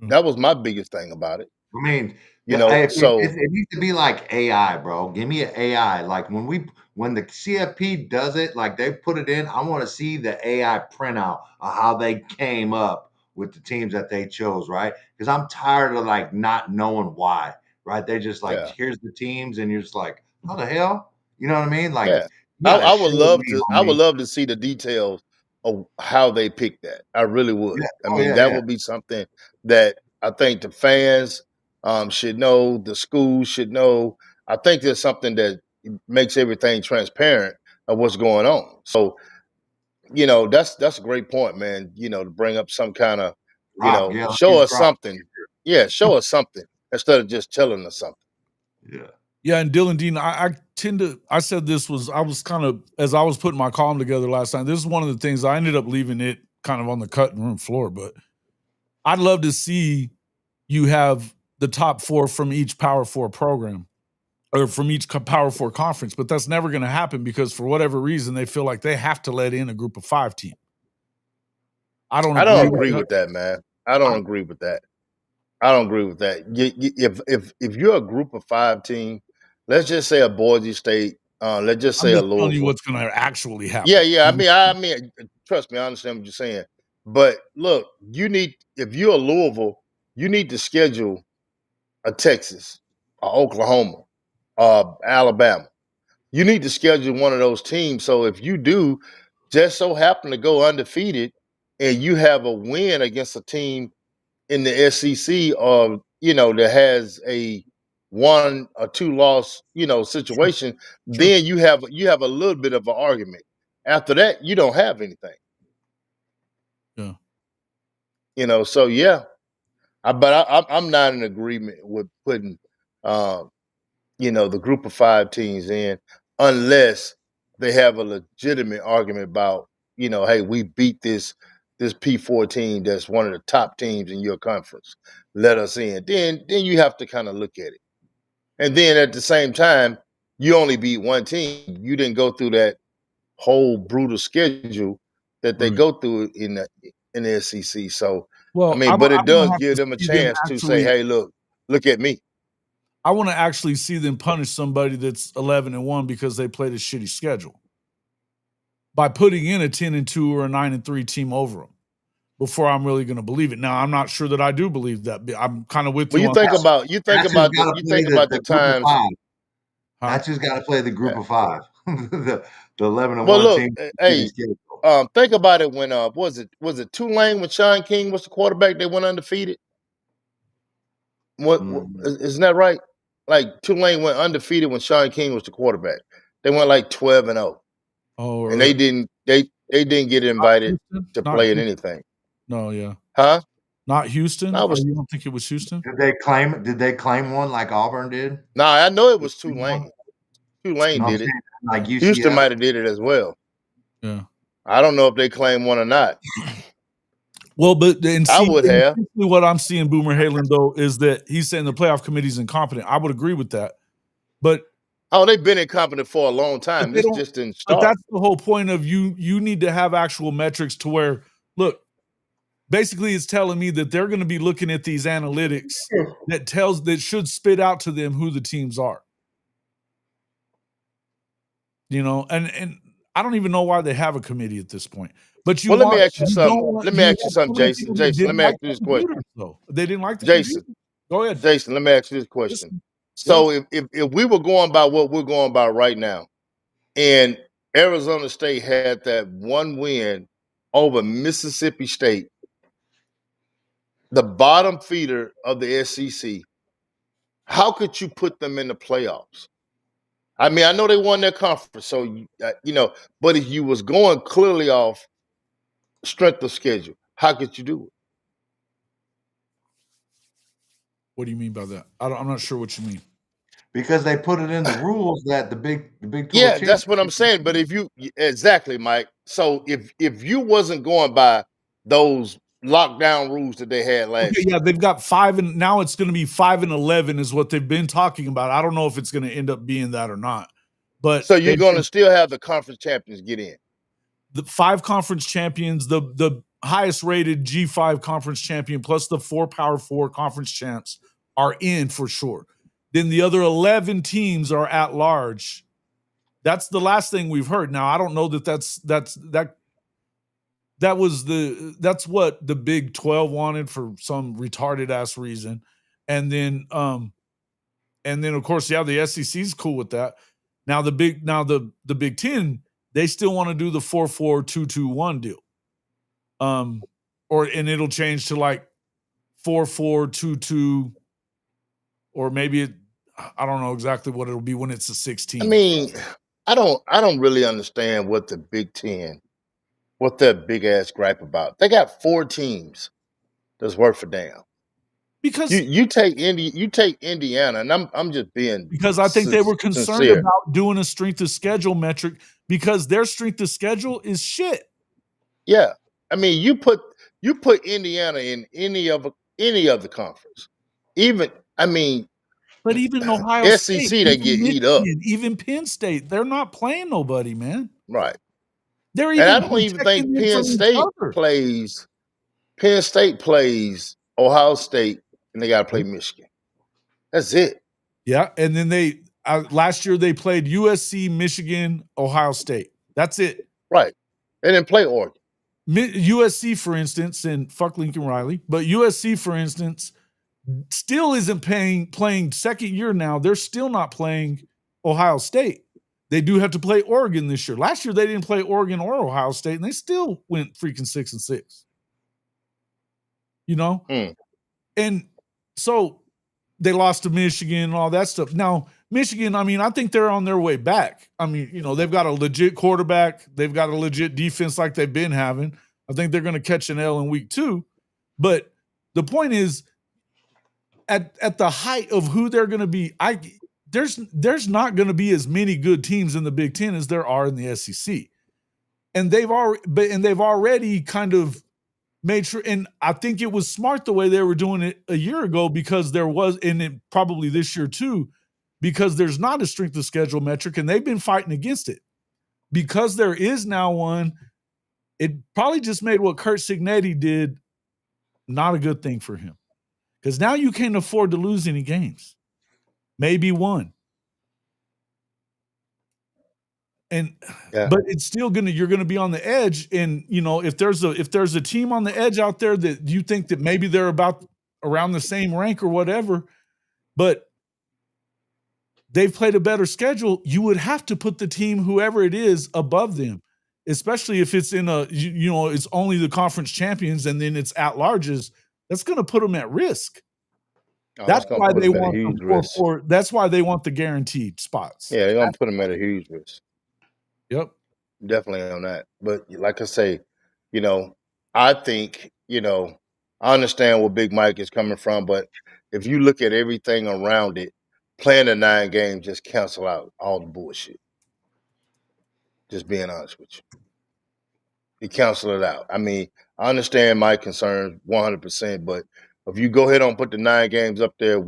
That was my biggest thing about it. I mean, it needs to be like AI, bro. Give me an AI. Like when the CFP does it, like they put it in, I want to see the AI printout of how they came up with the teams that they chose, right? Because I'm tired of like not knowing why, right? They just like, here's the teams, and you're just like, how the hell? You know what I mean? Like, I would love to see the details of how they picked that. I really would. That would be something that I think the fans should know, the schools should know. I think there's something that makes everything transparent of what's going on. So, that's a great point, man. To bring up some kind of, show us something. Yeah, show us something instead of just telling us something. Yeah. Yeah, and Dylan Dean, I said this was, I was kind of, as I was putting my column together last night, this is one of the things I ended up leaving it kind of on the cutting room floor, but I'd love to see you have the top 4 from each Power 4 program or from each Power 4 conference, but that's never going to happen because for whatever reason, they feel like they have to let in a group of 5 team. I don't agree with that, man. I don't agree with that. I don't agree with that. If you're a group of 5 team, let's just say a Boise State, let's just say a Louisville. Telling you what's going to actually happen. Yeah. I mean, trust me, I understand what you're saying. But look, if you're a Louisville, you need to schedule a Texas, a Oklahoma, Alabama. You need to schedule one of those teams. So if you do just so happen to go undefeated and you have a win against a team in the SEC or, that has a 1 or 2 loss, situation, then you have a little bit of an argument. After that, you don't have anything. Yeah. So yeah. But I'm not in agreement with putting the group of 5 teams in unless they have a legitimate argument about, hey, we beat this P14 that's one of the top teams in your conference. Let us in. Then you have to kind of look at it. And then at the same time, you only beat one team. You didn't go through that whole brutal schedule that they go through in in the SEC. So, well, but it does give them a chance to say, hey, look at me. I want to actually see them punish somebody that's 11-1 because they played a shitty schedule by putting in a 10-2 or a 9-3 team over them before I'm really going to believe it. Now, I'm not sure that I do believe that. I'm kind of with you. Well, you think about the times. That's just got to play the group of 5. the 11-1 well, look, team. Hey, think about it when was it Tulane when Sean King was the quarterback? They went undefeated. Isn't that right? Like Tulane went undefeated when Sean King was the quarterback. They went like 12-0. Oh, and they didn't get invited to play in anything. No, yeah. Huh? Not Houston? No, you don't think it was Houston? Did they claim one like Auburn did? No, I know it was Tulane. Tulane did it. Like UCF. Houston might have did it as well. Yeah. I don't know if they claim one or not. Well, but I would have. What I'm seeing, Boomer Halen, though, is that he's saying the playoff committee is incompetent. I would agree with that. But they've been incompetent for a long time. This just didn't start. But that's the whole point of you need to have actual metrics to where, look, basically it's telling me that they're going to be looking at these analytics that should spit out to them who the teams are. You know, and I don't even know why they have a committee at this point. But let me ask you something, Jason. Jason, let me ask you this question. They didn't like the Jason. Computer? Go ahead. Jason, let me ask you this question. So if we were going by what we're going by right now, and Arizona State had that one win over Mississippi State, the bottom feeder of the SEC, how could you put them in the playoffs? I mean, I know they won their conference, so but if you was going clearly off strength of schedule, how could you do it? What do you mean by that? I'm not sure what you mean. Because they put it in the rules that the Big 12. Yeah, that's what I'm saying. But exactly, Mike. So if you wasn't going by those lockdown rules that they had last year. Yeah, they've got 5 and now it's going to be 5-11 is what they've been talking about. I don't know if it's going to end up being that or not. But so you're going to still have the conference champions get in. The 5 conference champions, the highest rated G5 conference champion plus the 4 Power 4 conference champs are in for sure. Then the other 11 teams are at large. That's the last thing we've heard. Now I don't know that's what the Big 12 wanted for some retarded ass reason. And then of course, yeah, the SEC's cool with that. Now the Big 10, they still want to do the 4-4-2-2-1 deal. And it'll change to like 4-4-2-2, or maybe I don't know exactly what it'll be when it's a 16. I mean, I don't really understand what the Big 10, what that big ass gripe about. They got 4 teams that's worth a damn. Because you take Indiana, and I'm just being because I think they were concerned about doing a strength of schedule metric because their strength of schedule is shit. Yeah, I mean you put Indiana in any of the conference, but even Ohio SEC State, they get eat up. Even Penn State, they're not playing nobody, man. Right. They're even. And I don't even think Penn State plays Ohio State, and they got to play Michigan. That's it. Yeah, and then last year they played USC, Michigan, Ohio State. That's it. Right. They didn't play Oregon. USC, for instance, and fuck Lincoln Riley, but USC, for instance, still isn't playing second year now. They're still not playing Ohio State. They do have to play Oregon this year. Last year they didn't play Oregon or Ohio State, and they still went freaking 6-6. You know? And so they lost to Michigan and all that stuff. Now, Michigan, I mean, I think they're on their way back. I mean, they've got a legit quarterback. They've got a legit defense like they've been having. I think they're going to catch an L in week 2. But the point is, at the height of who they're going to be, there's not going to be as many good teams in the Big 10 as there are in the SEC. And they've already kind of made sure, and I think it was smart the way they were doing it a year ago because there was, and it probably this year too, because there's not a strength of schedule metric and they've been fighting against it. Because there is now one, it probably just made what Curt Cignetti did not a good thing for him. Because now you can't afford to lose any games. Maybe one. And but it's still you're gonna be on the edge. And if there's a team on the edge out there that you think that maybe they're about around the same rank or whatever, but they've played a better schedule, you would have to put the team, whoever it is, above them, especially if it's in it's only the conference champions and then it's at larges. That's going to put them at risk. That's why they want that's why they want the guaranteed spots. Yeah, they're going to put them at a huge risk. Yep. Definitely on that. But like I say, I think, I understand where Big Mike is coming from, but if you look at everything around it, playing the 9 games just cancel out all the bullshit. Just being honest with you. You cancel it out. I mean, I understand my concerns 100%, but if you go ahead and put the 9 games up there,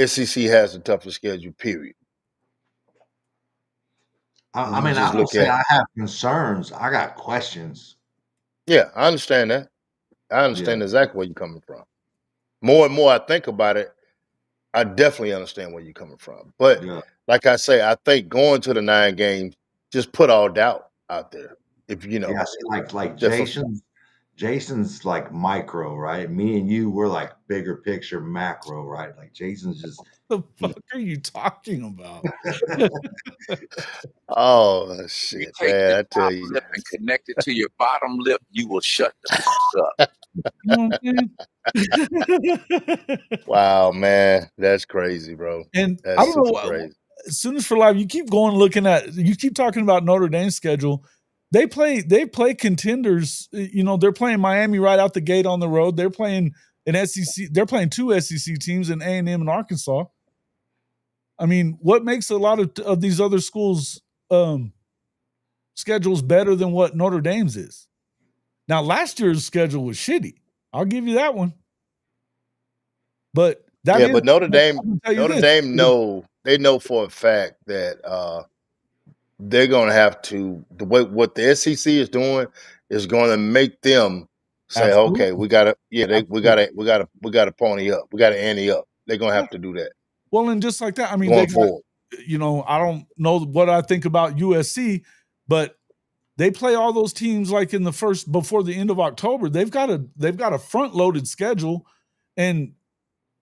SEC has the toughest schedule, period. I mean, I don't say I have concerns. I got questions. Yeah, I understand that. I understand exactly where you're coming from. More and more I think about it, I definitely understand where you're coming from. But like I say, I think going to the 9 games, just put all doubt out there. If like Jason's like micro, right? Me and you, we're like bigger picture macro, right? Like Jason's just what the fuck are you talking about? Oh shit, you take man! I tell you, lip and connect it to your bottom lip, you will shut the fuck up. Wow, man, that's crazy, bro. And that's I don't know. Crazy. As soon as for live, you keep talking about Notre Dame's schedule. They play contenders. They're playing Miami right out the gate on the road. They're playing an SEC. They're playing 2 SEC teams in A&M and Arkansas. I mean, what makes a lot of these other schools' schedules better than what Notre Dame's is? Now, last year's schedule was shitty. I'll give you that one. But but Notre Dame know for a fact that they're going to have to what the SEC is doing is going to make them say, Absolutely. okay, we got to pony up, we got to ante up. They're going to have to do that. Well, and just like that, I mean, going forward. I don't know what I think about USC, but they play all those teams like in before the end of October. They've got a front loaded schedule, and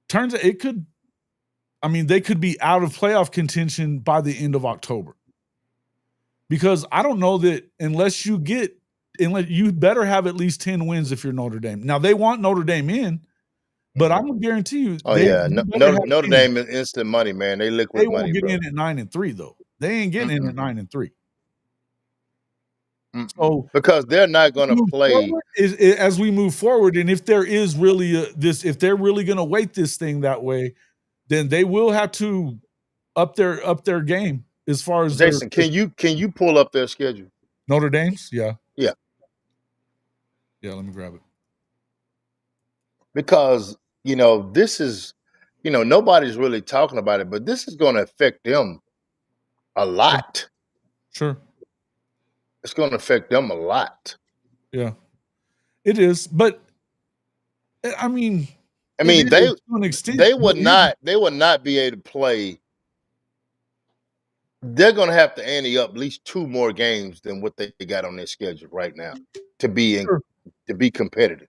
turns out they could be out of playoff contention by the end of October. Because I don't know that unless you better have at least 10 wins if you're Notre Dame. Now they want Notre Dame in, but I'm gonna guarantee you. Notre Dame is instant money, man. They liquid money. They won't get in at 9-3 though. They ain't getting in at 9-3. So because they're not going to play as we move forward, and if there is really if they're really going to weight this thing that way, then they will have to up their game as far as Jason. Can you pull up their schedule? Notre Dame's, yeah. Let me grab it because this is nobody's really talking about it, but this is going to affect them a lot. Sure. It's going to affect them a lot. Yeah, it is. But I mean, they would not be able to play. They're going to have to ante up at least 2 more games than what they got on their schedule right now to be competitive.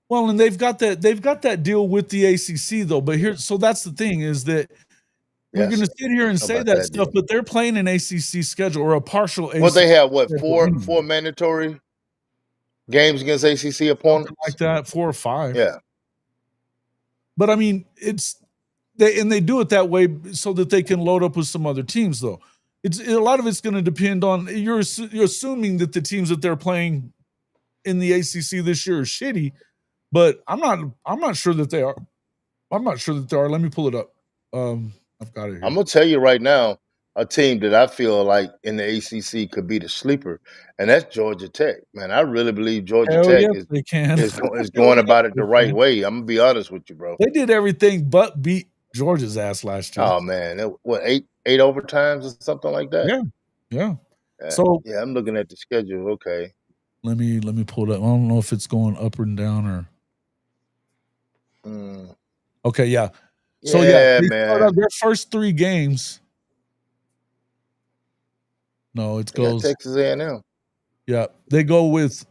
Well, and they've got that deal with the ACC though. But so that's the thing is that. We're going to sit here and say that stuff, but they're playing an ACC schedule or a partial ACC. Well, they have four mandatory games against ACC opponents? Something like that, 4 or 5. Yeah. But I mean, they do it that way so that they can load up with some other teams, though. A lot of it's going to depend on you're assuming that the teams that they're playing in the ACC this year are shitty, but I'm not sure that they are. I'm not sure that they are. Let me pull it up. I've got it here. I'm gonna tell you right now, a team that I feel like in the ACC could be the sleeper, and that's Georgia Tech. Man, I really believe Georgia Tech is going about it the right way. I'm gonna be honest with you, bro. They did everything but beat Georgia's ass last year. Oh man, eight overtimes or something like that? Yeah. So I'm looking at the schedule. Okay. Let me pull it up. I don't know if it's going up and down or. Okay, yeah. So yeah, they man. start out their first 3 games. No, it goes Texas A&M. Yeah, they go with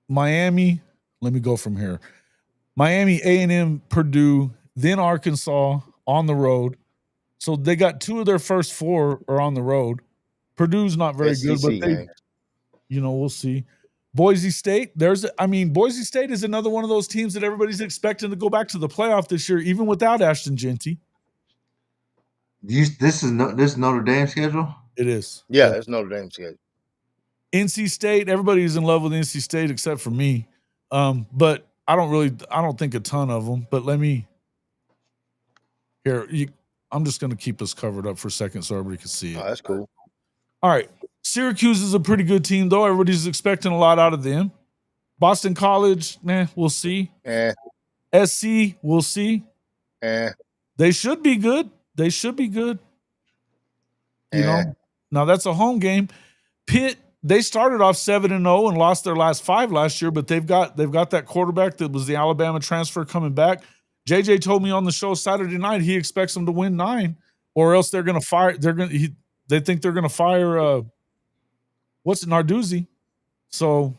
Miami. Let me go from here. Miami, A&M, Purdue, then Arkansas on the road. So they got 2 of their first 4 are on the road. Purdue's not very good, but they, we'll see. Boise State, Boise State is another one of those teams that everybody's expecting to go back to the playoff this year, even without Ashton Genty. This is Notre Dame schedule? It is. Yeah, it's Notre Dame schedule. NC State, everybody's in love with NC State except for me. But I don't think a ton of them. But I'm just going to keep us covered up for a second so everybody can see it. Oh, that's cool. All right. Syracuse is a pretty good team, though. Everybody's expecting a lot out of them. Boston College, we'll see. SC, we'll see. They should be good. Now that's a home game. Pitt, they started off 7-0 and lost their last 5 last year, but they've got that quarterback that was the Alabama transfer coming back. JJ told me on the show Saturday night he expects them to win 9, or else they're going to fire. They think they're going to fire. Narduzzi. So,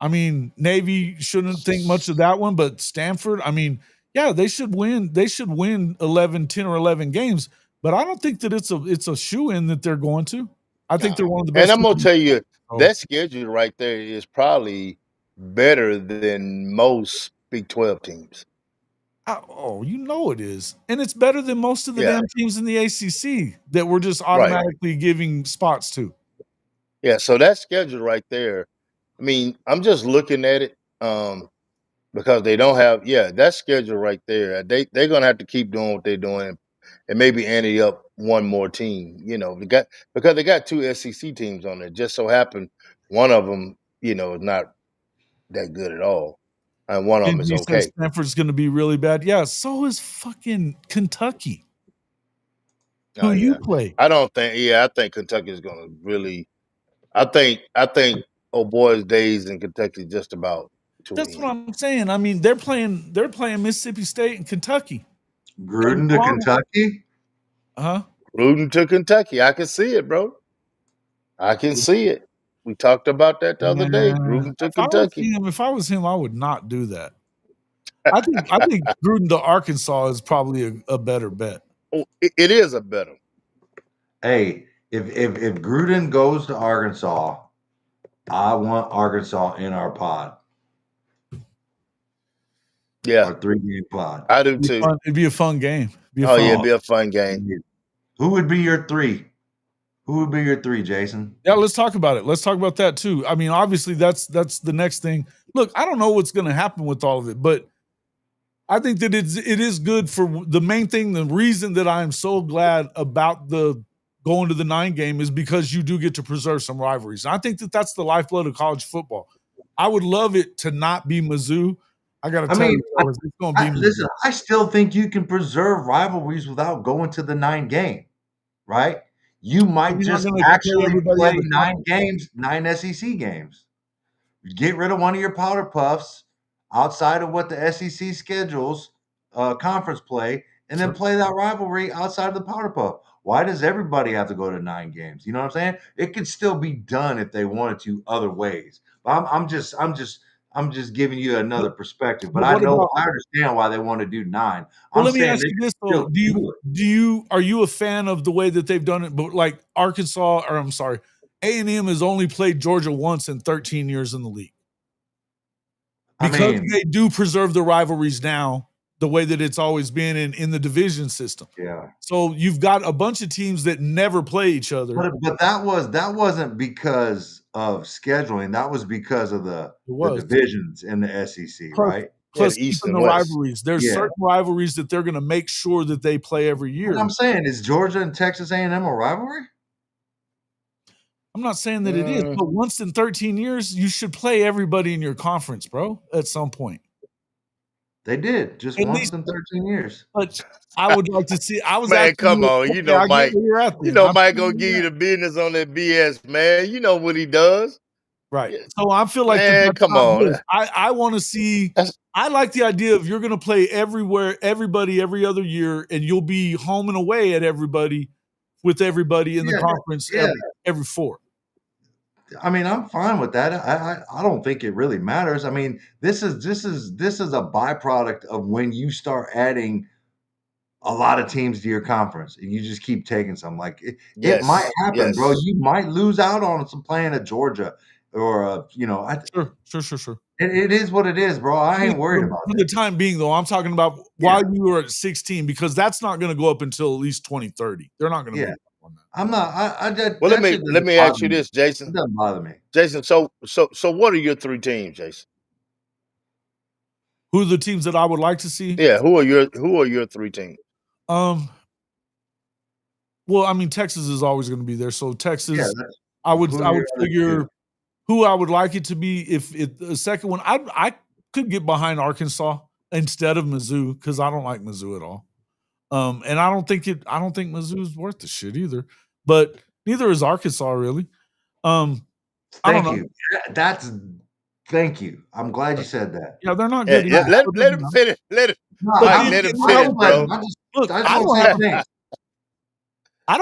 Navy shouldn't think much of that one, but Stanford, they should win. They should win 10 or 11 games, but I don't think that it's a shoe-in that they're going to. I think they're one of the best. And I'm going to tell you, that schedule right there is probably better than most Big 12 teams. It is. And it's better than most of the damn teams in the ACC that we're just automatically giving spots to. Yeah, so that schedule right there, I'm just looking at it because they don't have, that schedule right there, they're going to have to keep doing what they're doing and maybe ante up one more team, because they got 2 SEC teams on there. Just so happened one of them, is not that good at all. And one of them is okay. Stanford's going to be really bad. Yeah, so is fucking Kentucky. Who you play? I think Kentucky is going to really. I think old boys' days in Kentucky just about. That's what I'm saying. They're playing Mississippi State and Kentucky. Gruden to Kentucky? Gruden to Kentucky. I can see it, bro. I can see it. We talked about that the other day. Gruden to Kentucky. If I was him, I would not do that. I think Gruden to Arkansas is probably a better bet. Oh, it is a better. Hey, if Gruden goes to Arkansas, I want Arkansas in our pod. Yeah. Our 3-game pod. I do too. It'd be a fun game. It'd be a fun game. Who would be your 3? Who would be your 3, Jason? Yeah, let's talk about it. Let's talk about that too. Obviously that's the next thing. Look, I don't know what's going to happen with all of it, but I think that it is good for the main thing. The reason that I am so glad about the going to the 9 game is because you do get to preserve some rivalries. And I think that that's the lifeblood of college football. I would love it to not be Mizzou. I got to tell you, it's going to be Mizzou. Listen, I still think you can preserve rivalries without going to the 9 game, right? You might just actually play 9 games, 9 SEC games. Get rid of one of your powder puffs outside of what the SEC schedules conference play, and then play that rivalry outside of the powder puff. Why does everybody have to go to 9 games? You know what I'm saying? It could still be done if they wanted to other ways. But I'm just giving you another perspective. But I understand why they want to do 9. Well, let me ask you this though: are you a fan of the way that they've done it? But like A&M has only played Georgia once in 13 years in the league. Because they do preserve the rivalries now the way that it's always been in the division system. Yeah. So you've got a bunch of teams that never play each other. But that wasn't because of scheduling. That was because of the divisions in the SEC, right? Plus even the rivalries. There's certain rivalries that they're going to make sure that they play every year. What I'm saying is Georgia and Texas A&M a rivalry? I'm not saying that it is, but once in 13 years, you should play everybody in your conference, bro, at some point. They did, just once in 13 years. But I would like to see. Come on. Mike. Mike going to give you the business on that BS, man. You know what he does. Right. So I feel like Man, that's come not on. good. I want to see. I like the idea of you're going to play everybody every other year, and you'll be home and away at everybody with everybody in the conference every 4. I mean, I'm fine with that. I don't think it really matters. I mean, this is a byproduct of when you start adding a lot of teams to your conference and you just keep taking some. Like it might happen, bro. You might lose out on some playing at Georgia or Sure. It is what it is, bro. I ain't worried about it. For the time being, though, I'm talking about while you were at 16, because that's not going to go up until at least 2030. They're not going to move on that. I'm not. Well, let me ask you this, Jason. It doesn't bother me, Jason. So what are your 3 teams, Jason? Who are the teams that I would like to see? Yeah, who are your 3 teams? Well, I mean, Texas is always going to be there. So Texas, I would figure who I would like it to be. If the second one, I could get behind Arkansas instead of Mizzou, because I don't like Mizzou at all. And I don't think Mizzou is worth the shit either. But neither is Arkansas really. Thank you. Thank you. I'm glad you said that. Yeah, they're not good. Yeah, let him finish. Let him finish, bro. Look, I don't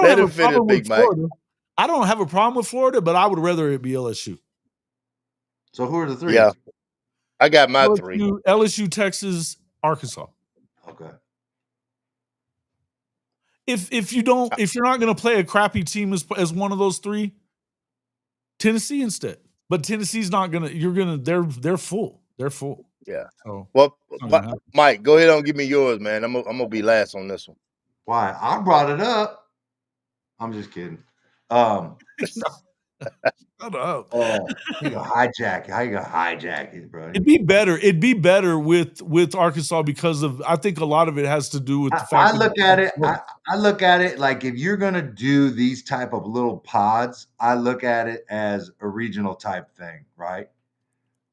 have a problem with Florida. I don't have a problem with Florida, but I would rather it be LSU. So who are the 3? Yeah, I got my 3. LSU, Texas, Arkansas. Okay. If you're not going to play a crappy team as one of those 3, Tennessee instead. But Tennessee's not gonna. They're full. They're full. Yeah. So well, Mike, go ahead and give me yours, man. I'm gonna be last on this one. Why? I brought it up. I'm just kidding. Shut up. You gonna hijack? How you gonna hijack it, bro? It'd be better with Arkansas because of. I think a lot of it has to do with the fact. I look at it like if you're gonna do these type of little pods, I look at it as a regional type thing, right?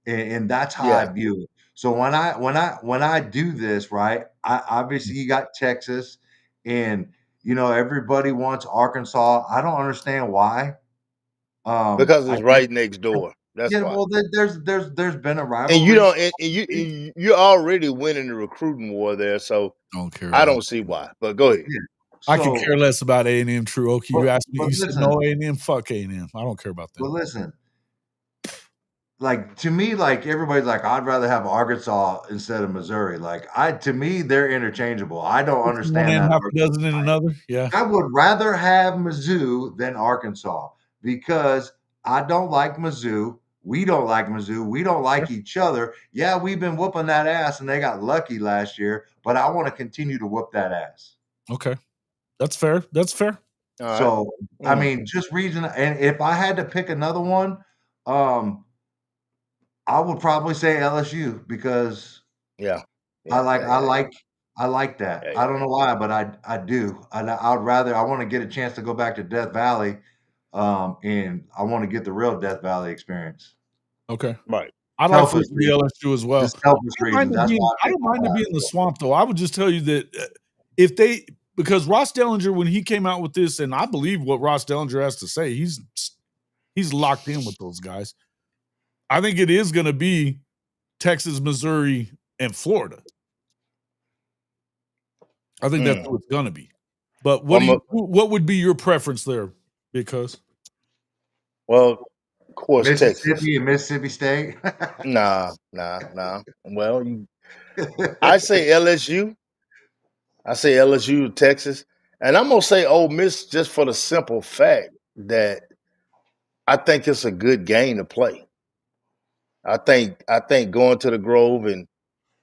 And that's how I view it. So when I do this, right, I obviously you got Texas, and everybody wants Arkansas. I don't understand why. Because it's right next door. That's why. Well, there's been a rivalry, and you don't, and you're already winning the recruiting war there. So I don't see why. But go ahead. I can care less about A&M. True, okay. You asked me. You said no A&M. Fuck A&M. I don't care about that. Well, listen. Like to me, like everybody's like, I'd rather have Arkansas instead of Missouri. Like to me, they're interchangeable. I don't understand that. Half a dozen in another. Yeah. I would rather have Mizzou than Arkansas because I don't like Mizzou. We don't like Mizzou. We don't like each other. Yeah, we've been whooping that ass, and they got lucky last year. But I want to continue to whoop that ass. Okay, that's fair. That's fair. So I mean, just reason. And if I had to pick another one, I would probably say LSU because I like that. I don't know why, but I do. I want to get a chance to go back to Death Valley, and I want to get the real Death Valley experience. Okay, right. I'd like for it to be LSU as well. Selfish reasons. I don't mind it being in the swamp though. I would just tell you that because Ross Dellinger, when he came out with this, and I believe what Ross Dellinger has to say, he's locked in with those guys. I think it is going to be Texas, Missouri, and Florida. I think that's what it's going to be. But what would be your preference there? Because, well, of course, Mississippi Texas and Mississippi State. Nah. Well, I say LSU. I say LSU, Texas, and I'm gonna say Ole Miss just for the simple fact that I think it's a good game to play. I think going to the Grove and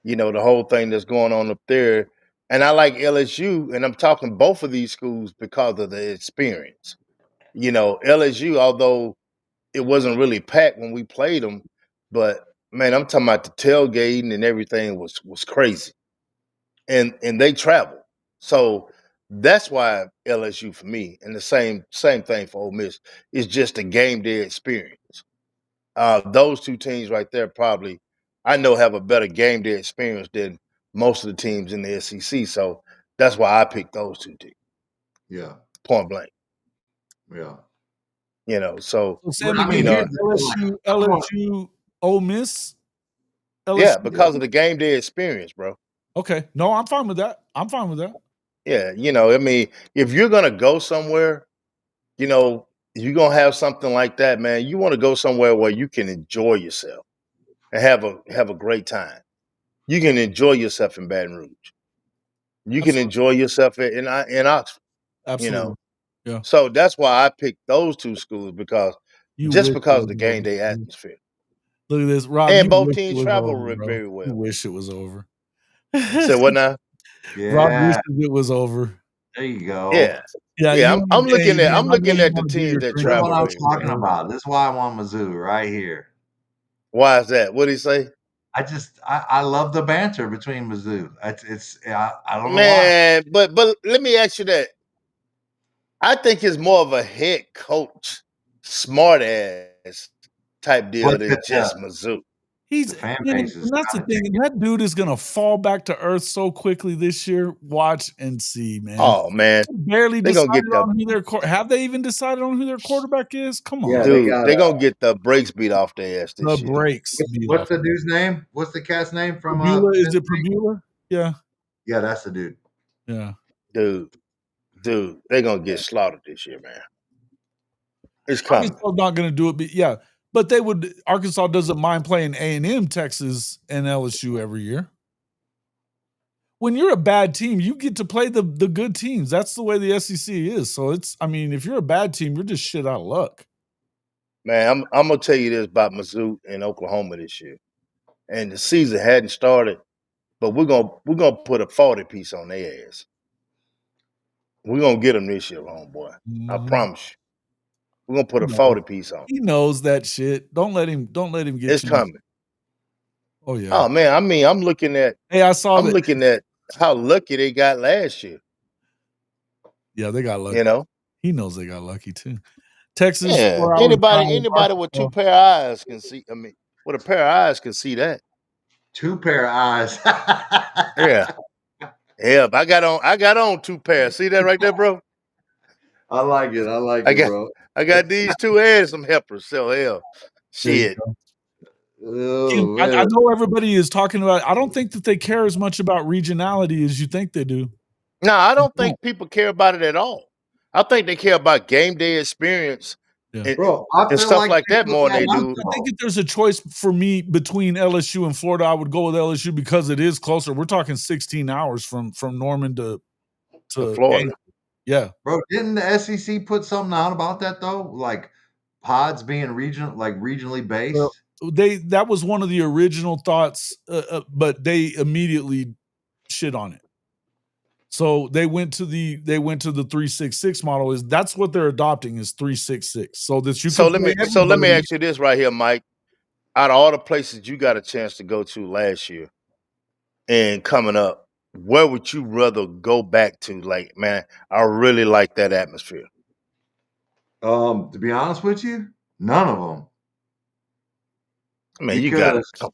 the whole thing that's going on up there, and I like LSU, and I'm talking both of these schools because of the experience. LSU, although it wasn't really packed when we played them, but man, I'm talking about the tailgating and everything was crazy, and they travel, so that's why LSU for me, and the same thing for Ole Miss is just a game day experience. Those two teams right there probably, I know, have a better game day experience than most of the teams in the SEC. So that's why I picked those two teams. Yeah. Point blank. Yeah. So Sammy, I mean, LSU, Ole Miss, yeah, LSU. because of the game day experience, bro. Okay, no, I'm fine with that. Yeah, I mean, if you're gonna go somewhere, you're gonna have something like that, man. You want to go somewhere where you can enjoy yourself and have a great time. You can enjoy yourself in Baton Rouge. You can Absolutely. enjoy yourself in Oxford. Absolutely. Yeah. So that's why I picked those two schools because Because of the game day atmosphere. Look at this, Rob. And You both wish it teams was travel over, bro. very well. You wish it was over. So what now? Rob Yeah, wishes it was over. there you go. Yeah. Yeah, Yeah, I'm looking at I know the you teams that This is what travel I'm very talking well. about. This is why I want Mizzou right here. Why is that? What did he say? I love the banter between Mizzou. I don't know why. Man, but let me ask you that. I think it's more of a head coach, smart ass type deal than just Mizzou. He's The fan and base is that's the thing. That dude is gonna fall back to earth so quickly this year. Watch and see, man. Oh man, barely they gonna decided get on who their have they even decided on who their quarterback is? Come on, dude. They're gonna get the brakes beat off their ass this the year. breaks. What's the dude's name? What's the cat's name from? Is it Pagula? Yeah, yeah, that's the dude. Yeah, dude, they're gonna get slaughtered this year, man. It's coming. Arkansas not gonna do it, but yeah, but they would. Arkansas doesn't mind playing A&M, Texas, and LSU every year. When you're a bad team, you get to play the good teams. That's the way the SEC is. So if you're a bad team, you're just shit out of luck. Man, I'm gonna tell you this about Mizzou and Oklahoma this year. And the season hadn't started, but we're gonna put a 40 piece on their ass. We're gonna get them this year, homeboy. I promise you. We're gonna put a 40 piece on. He knows that shit. Don't let him get it's you. Coming. Oh yeah. Oh man, I mean, I'm looking at looking at how lucky they got last year. Yeah, they got lucky. He knows they got lucky too. Texas. Yeah. Anybody with two pair of eyes can see. I mean, with a pair of eyes can see that. Two pair of eyes. Yeah. Yeah, I got on two pairs. See that right there, bro? I like it. Bro. I got these two and some helpers. So hell, shit. Oh, I know everybody is talking about. I don't think that they care as much about regionality as you think they do. No, I don't think people care about it at all. I think they care about game day experience and stuff like that more than they do. I think if there's a choice for me between LSU and Florida, I would go with LSU because it is closer. We're talking 16 hours from Norman to Florida. Yeah, bro. Didn't the SEC put something out about that though? Like pods being regionally based. Well, that was one of the original thoughts, but they immediately shit on it. So they went to the 3-6-6 model. That's what they're adopting is 3-6-6. So that you. So let me ask you this right here, Mike. Out of all the places you got a chance to go to last year and coming up, where would you rather go back to? Like, man, I really like that atmosphere. To be honest with you, none of them. I mean, you got to.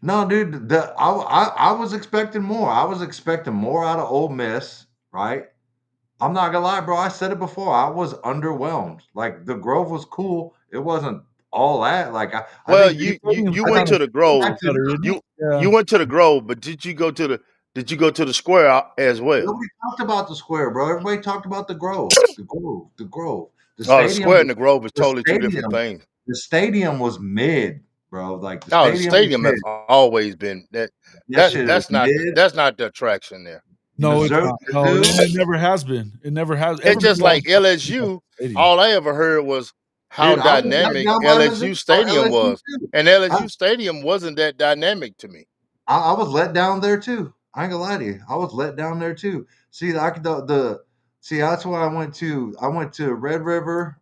No, dude. I was expecting more. I was expecting more out of Ole Miss, right? I'm not gonna lie, bro. I said it before. I was underwhelmed. Like the Grove was cool. It wasn't all that. Like you went to the Grove. You went to the Grove, but did you go to the Square as well? Nobody talked about the Square, bro. Everybody talked about the Grove. The Grove. The Square and the Grove is totally two different things. The stadium was mid, bro. Like the stadium has always been that. That's not the attraction there. No, it's not. No, it never has been. It never has. It's just like LSU. All I ever heard was how dynamic LSU Stadium was, and LSU Stadium wasn't that dynamic to me. I was let down there too. I ain't gonna lie to you. I was let down there too. See, that's why I went to. I went to Red River.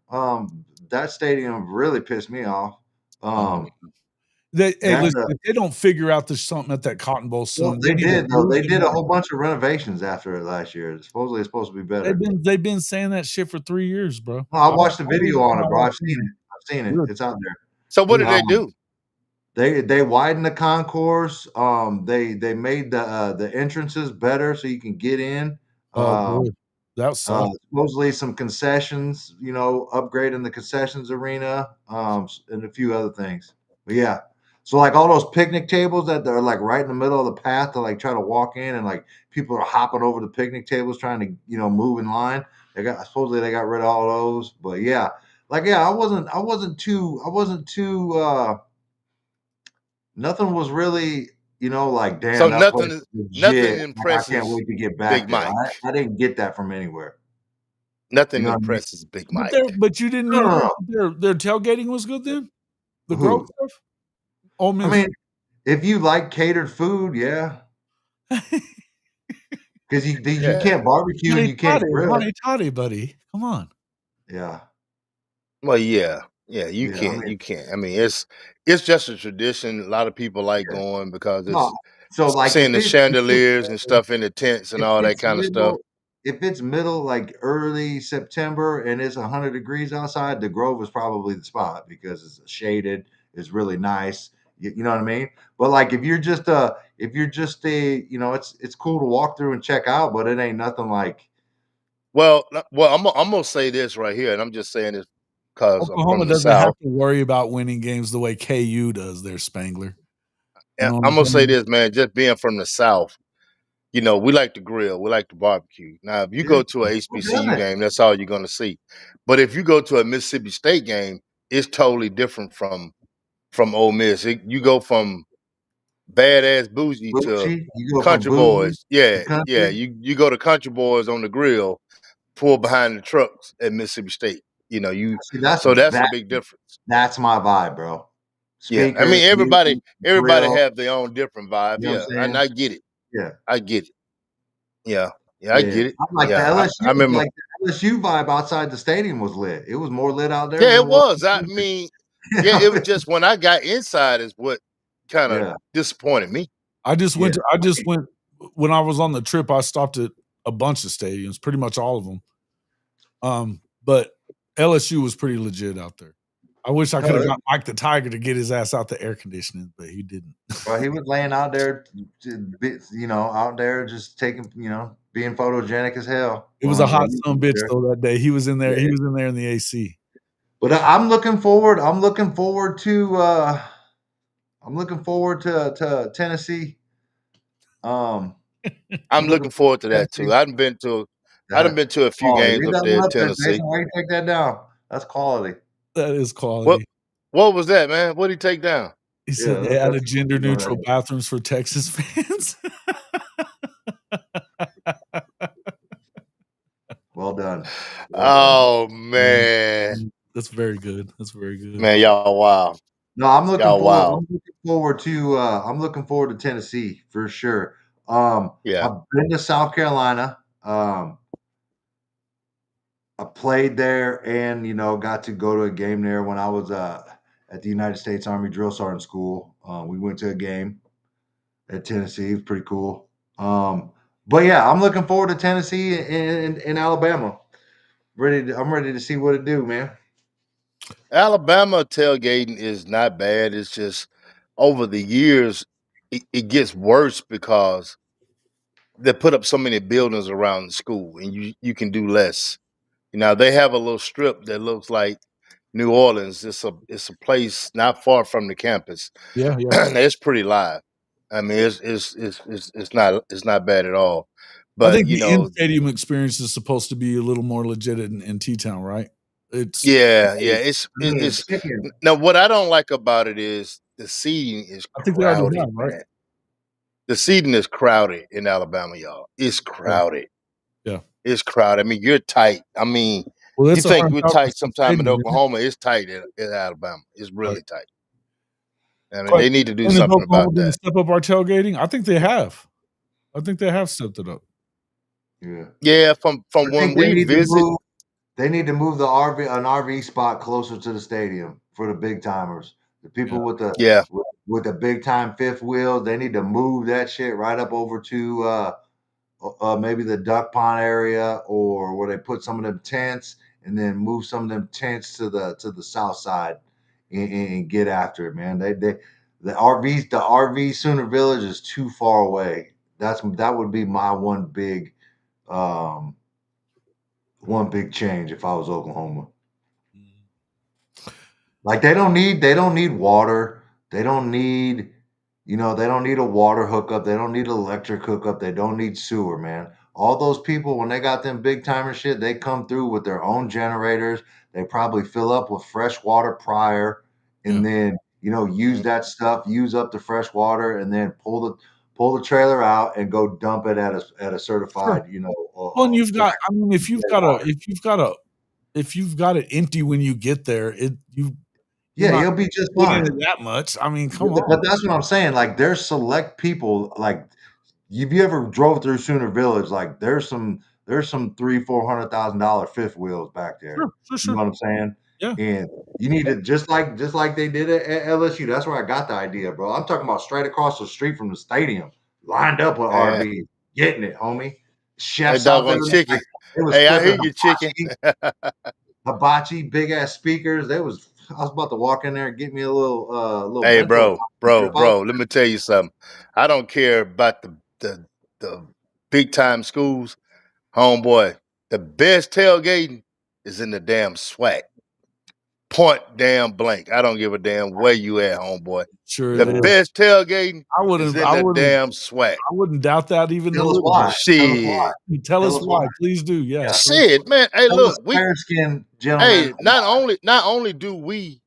That stadium really pissed me off. Listen, if they don't figure out there's something at that Cotton Bowl soon. Well, they did though. They did a whole bunch of renovations after it last year. Supposedly, it's supposed to be better. They've been saying that shit for 3 years, bro. No, I watched the video on it, bro. I've seen it. It's out there. So what did they do? They widened the concourse. They made the entrances better so you can get in. The That's supposedly some concessions, upgrading the concessions arena, and a few other things. But yeah, so like all those picnic tables that are like right in the middle of the path to like try to walk in, and like people are hopping over the picnic tables trying to move in line. Supposedly they got rid of all those. But yeah, I wasn't too nothing was really, like, damn, So that place nothing is legit. Like, I can't impresses wait to get Big back there. Mike. I didn't get that from anywhere. Nothing You know what I mean? impresses Big Mike. But you didn't No. their tailgating was good then? The Grove Who? stuff? Ole Miss. I mean, if you like catered food, yeah. Because you can't barbecue and you can't grill. Honey toddy, buddy. Come on. Yeah. Well, yeah, you Yeah, I can't, mean, you can't. I mean, it's just a tradition. A lot of people like yeah. going because No, it's so like seeing the chandeliers and stuff in the tents and all that kind of stuff. if it's middle, like early September and it's 100 degrees outside, the Grove is probably the spot because it's shaded, it's really nice. You know what I mean? But like if you're just it's cool to walk through and check out, but it ain't nothing like. Well, I'm gonna say this right here, and I'm just saying this because I'm Oklahoma from the doesn't have South. to worry about winning games the way KU does there, Spangler. You And know what I'm gonna say saying? this, man. Just being from the South, we like to grill, we like to barbecue. Now, if you go to a Who HBCU doesn't? game, that's all you're gonna see. But if you go to a Mississippi State game, it's totally different from Ole Miss. You go from badass bougie to Bougie? You go from country bougie boys. Yeah, to yeah. country? You go to country boys on the grill, pull behind the trucks at Mississippi State. See, So that's the big difference. that's my vibe, bro. Yeah, I Speakers, mean everybody music, everybody grill. have their own different vibe. You know what Yeah, I'm and saying? I get it. Yeah. I get it. Yeah, I Yeah. get it. I'm like the Yeah, I LSU, remember. like the LSU vibe outside the stadium was lit. It was more lit out there Yeah, than it it was. was. I mean, You yeah, it know? was just when I got inside is what kind of Yeah. disappointed me. I just Yeah. went when I was on the trip, I stopped at a bunch of stadiums, pretty much all of them. But LSU was pretty legit out there. I wish I could have got Mike the Tiger to get his ass out the air conditioning, but he didn't. Well, he was laying out there, out there just taking, being photogenic as hell. It was a hot son bitch though that day. He was in there. Yeah. He was in there in the AC. But I'm looking forward to Tennessee. I'm looking forward to that too. I've been to a few games Read up that there one in up there, Tennessee. Jason. Why you take that down? That's quality. That is quality. What was that, man? What did he take down? He said they added gender neutral bathrooms for Texas fans. Well done. Man. That's very good. That's very good. Man, y'all wow. No, I'm looking y'all forward. wow. I'm looking forward to Tennessee for sure. Yeah. I've been to South Carolina. I played there and got to go to a game there when I was at the United States Army Drill Sergeant School. We went to a game at Tennessee. It was pretty cool. But yeah, I'm looking forward to Tennessee and Alabama. I'm ready to see what it do, man. Alabama tailgating is not bad. It's just over the years it gets worse because they put up so many buildings around the school and you can do less. They have a little strip that looks like New Orleans. It's a place not far from the campus. Yeah. It's pretty live. I mean, it's not bad at all. But I think the in-stadium experience is supposed to be a little more legit in T-Town, right? It's now what I don't like about it is the seating is crowded. I think they already have, right? The seating is crowded in Alabama, y'all. It's crowded. Yeah. It's crowded. I mean, you're tight. I mean, you think we're tight sometime in Oklahoma. It's tight in Alabama. It's really tight. I mean, they need to do something about that. Step up our tailgating. I think they have. I think they have stepped it up. Yeah. From when we visit, they need to move an RV spot closer to the stadium for the big timers. The people with the big time fifth wheel, they need to move that shit right up over to maybe the duck pond area or where they put some of them tents, and then move some of them tents to the south side and get after it, man. The RV Sooner Village is too far away. That would be my one big one big change if I was Oklahoma. Like they don't need water. They don't need, they don't need a water hookup. They don't need electric hookup. They don't need sewer, man. All those people, when they got them big timer shit, they come through with their own generators. They probably fill up with fresh water prior, and then use that stuff, use up the fresh water, and then pull the trailer out and go dump it at a certified, Well, and you've got. I mean, if you've got it empty when you get there, you'll be just fine. That much. I mean, come on. But that's what I'm saying. Like, there's select people. Like, if you ever drove through Sooner Village, like there's some $300,000-$400,000 fifth wheels back there. Sure. You know what I'm saying? Yeah. And you need to just like they did at LSU. That's where I got the idea, bro. I'm talking about straight across the street from the stadium, lined up with RV, getting it, homie. Chefs out there. Chicken. Hey, I hear you, chicken. Hibachi, big ass speakers. I was about to walk in there and get me a little. Hey, bro. Let me tell you something. I don't care about the big time schools, homeboy. The best tailgating is in the damn SWAC. Point damn blank. I don't give a damn where you at, homeboy. Sure. The best tailgating is in the damn SWAC. I wouldn't doubt that even. Tell us why. Tell us why. Please do. Yeah. Shit, man. Hey, look, fair-skinned gentlemen. Hey, not only do we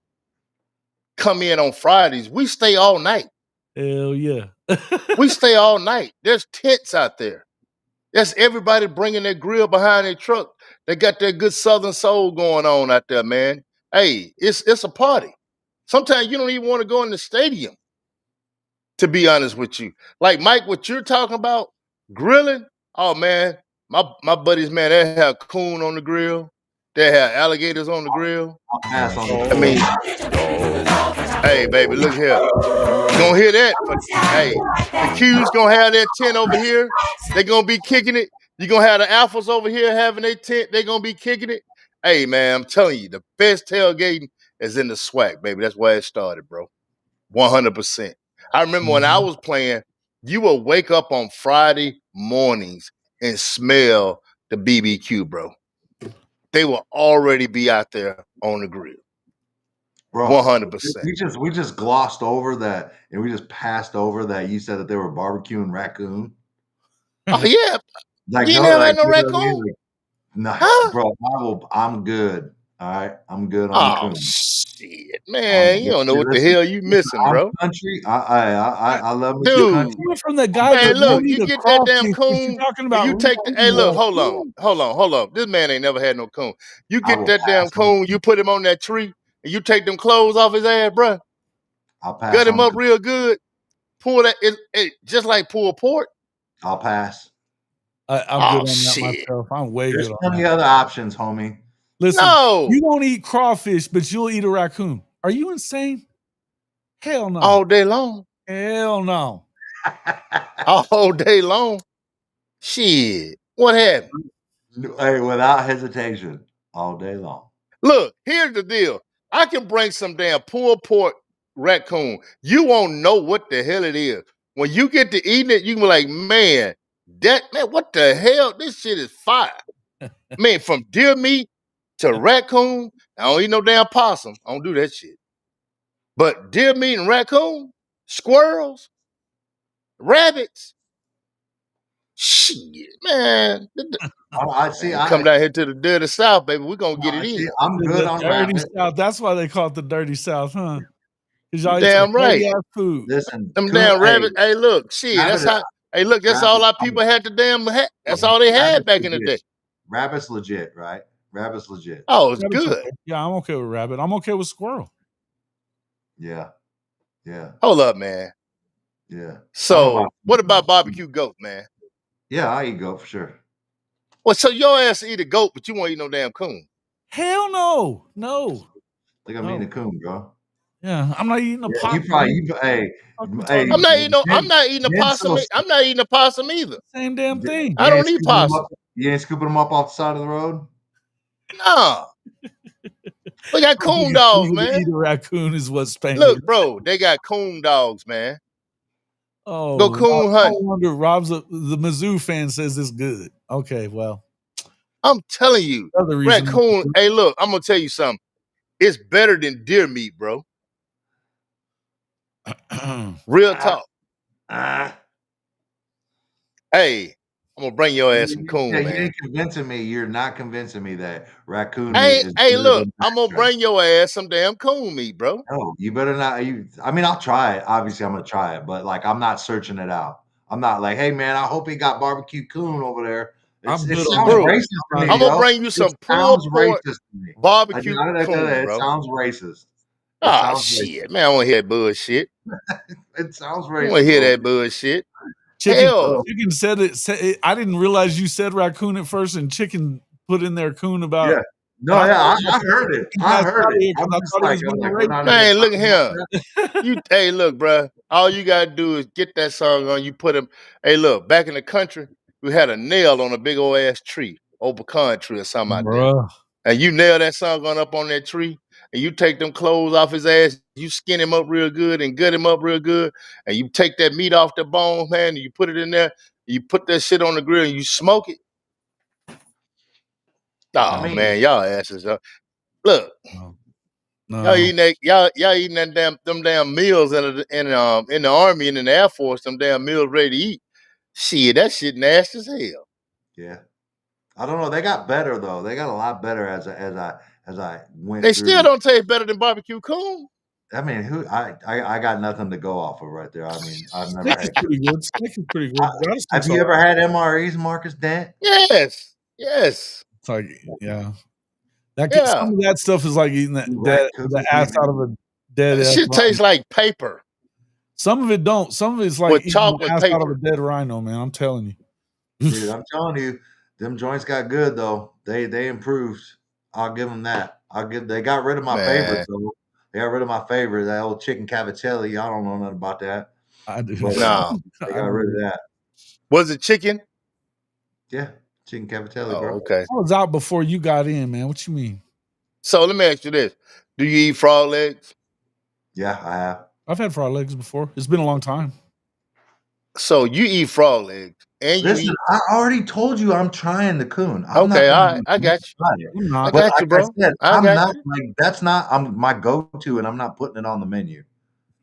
come in on Fridays, we stay all night. Hell yeah. We stay all night. There's tents out there. That's everybody bringing their grill behind their truck. They got their good Southern soul going on out there, man. Hey, it's a party. Sometimes you don't even want to go in the stadium, to be honest with you. Like, Mike, what you're talking about, grilling, oh, man, my buddies, man, they have coon on the grill. They have alligators on the grill. I mean, hey, baby, look here. You gonna hear that? But, hey, the Q's gonna have their tent over here. They gonna be kicking it. You gonna have the Alphas over here having their tent. They gonna be kicking it. Hey, man, I'm telling you, the best tailgating is in the SWAC, baby. That's where it started, bro. 100%. I remember when I was playing, you would wake up on Friday mornings and smell the BBQ, bro. They will already be out there on the grill. Bro, 100%. We just glossed over that, and we just passed over that. You said that they were barbecuing raccoon. Oh yeah, like you never had no raccoon. Bro, I'm good. All right, I'm good on the coon. Shit, man, you don't know what the hell you missing, bro. Country, I love me dude. Country. From the guy, man, look, you get that damn coon. Talking about you take the. Hey, look, hold on. This man ain't never had no coon. You get that damn coon. You put him on that tree, and you take them clothes off his ass, bro. I'll pass. Gut him up real good. Pull that. It just like pull pork. I'll pass. I'm good on that myself. I'm way There's good on that. There's plenty other options, homie. Listen, you won't eat crawfish, but you'll eat a raccoon. Are you insane? Hell no. All day long. Hell no. All day long. Shit. What happened? Hey, without hesitation, all day long. Look, here's the deal. I can bring some damn pulled pork raccoon. You won't know what the hell it is. When you get to eating it, you can be like, man, what the hell? This shit is fire. Man, from deer meat to raccoon, I don't eat no damn possum. I don't do that shit. But deer meat and raccoon, squirrels, rabbits, shit, man. Come down here to the dirty South, baby. We're going to get it in. I'm good on dirty South. That's why they call it the dirty South, huh? Damn right. Food. Listen, them damn rabbits. Hey, look, shit. That's how. Hey, look, that's all our people had to damn. That's all they had back in the day. Rabbit's legit, right? Rabbit's legit. Oh, it's good. Okay. Yeah, I'm okay with rabbit. I'm okay with squirrel. Yeah. Hold up, man. Yeah. So, what about barbecue goat, man? Yeah, I eat goat for sure. Well, so your ass eat a goat, but you won't eat no damn coon. Hell no. No. I think I'm eating a coon, bro. Yeah, I'm not eating a possum. I'm not eating a possum. I'm not eating a possum either. Same damn thing. I don't eat possum. You ain't scooping them up off the side of the road? No. We got coon dogs, man. Eat a raccoon is what's paying. Look, bro, they got coon dogs, man. Oh, go coon hunt. I wonder. Rob's the Mizzou fan says it's good. Okay, well, I'm telling you, raccoon. Hey, look, I'm gonna tell you something. It's better than deer meat, bro. Real talk. Hey, I'm gonna bring your ass some coon, man. You ain't convincing me. You're not convincing me that raccoon meat is Hey, look, I'm gonna bring your ass some damn coon meat, bro. No, you better not. I mean, I'll try it. Obviously, I'm gonna try it, but like, I'm not searching it out. I'm not like, hey man, I hope he got barbecue coon over there. It sounds racist to me. I'm gonna bring you some pulled pork barbecue coon, it bro. sounds racist. Oh shit, man! I want to hear that bullshit. It sounds racist. I want to hear that bullshit. Chicken said it. I didn't realize you said raccoon at first, and Chicken put in there coon about. Yeah. No, I heard it. I heard it. Man, look at him. Hey, look, bro. All you gotta do is get that song on. You put him. Hey, look. Back in the country, we had a nail on a big old ass tree, old pecan tree or something out there. And you nail that song on up on that tree, and you take them clothes off his ass. You skin him up real good and gut him up real good, and you take that meat off the bone, man. And you put it in there. You put that shit on the grill and you smoke it. Oh man, y'all asses up. Look, y'all eating that, y'all eating that them damn meals in the army and in the Air Force, them damn meals ready to eat. Shit, that shit nasty as hell. Yeah, I don't know. They got better though. They got a lot better as I went. They still don't taste better than barbecue coon. I mean, I got nothing to go off of right there. I mean, I've never had. Pretty good. Steak is pretty good. Have you ever had MREs, Marcus Dent? Yes. It's like, yeah. Some of that stuff is like eating the ass out of a dead ass. Shit tastes like paper. Some of it don't. Some of it's like eating the ass out of a dead rhino, man. I'm telling you. Dude, I'm telling you, them joints got good though. They improved. I'll give them that. They got rid of my favorite though. They got rid of my favorite, that old chicken cavatelli. I don't know nothing about that. I do. But, they got rid of that. Was it chicken? Yeah, chicken cavatelli, bro. Okay. I was out before you got in, man. What you mean? So let me ask you this: do you eat frog legs? Yeah, I have. I've had frog legs before. It's been a long time. So you eat frog legs, and listen. I already told you I'm trying the coon. I got you. I got you, bro. That's not my go-to, and I'm not putting it on the menu.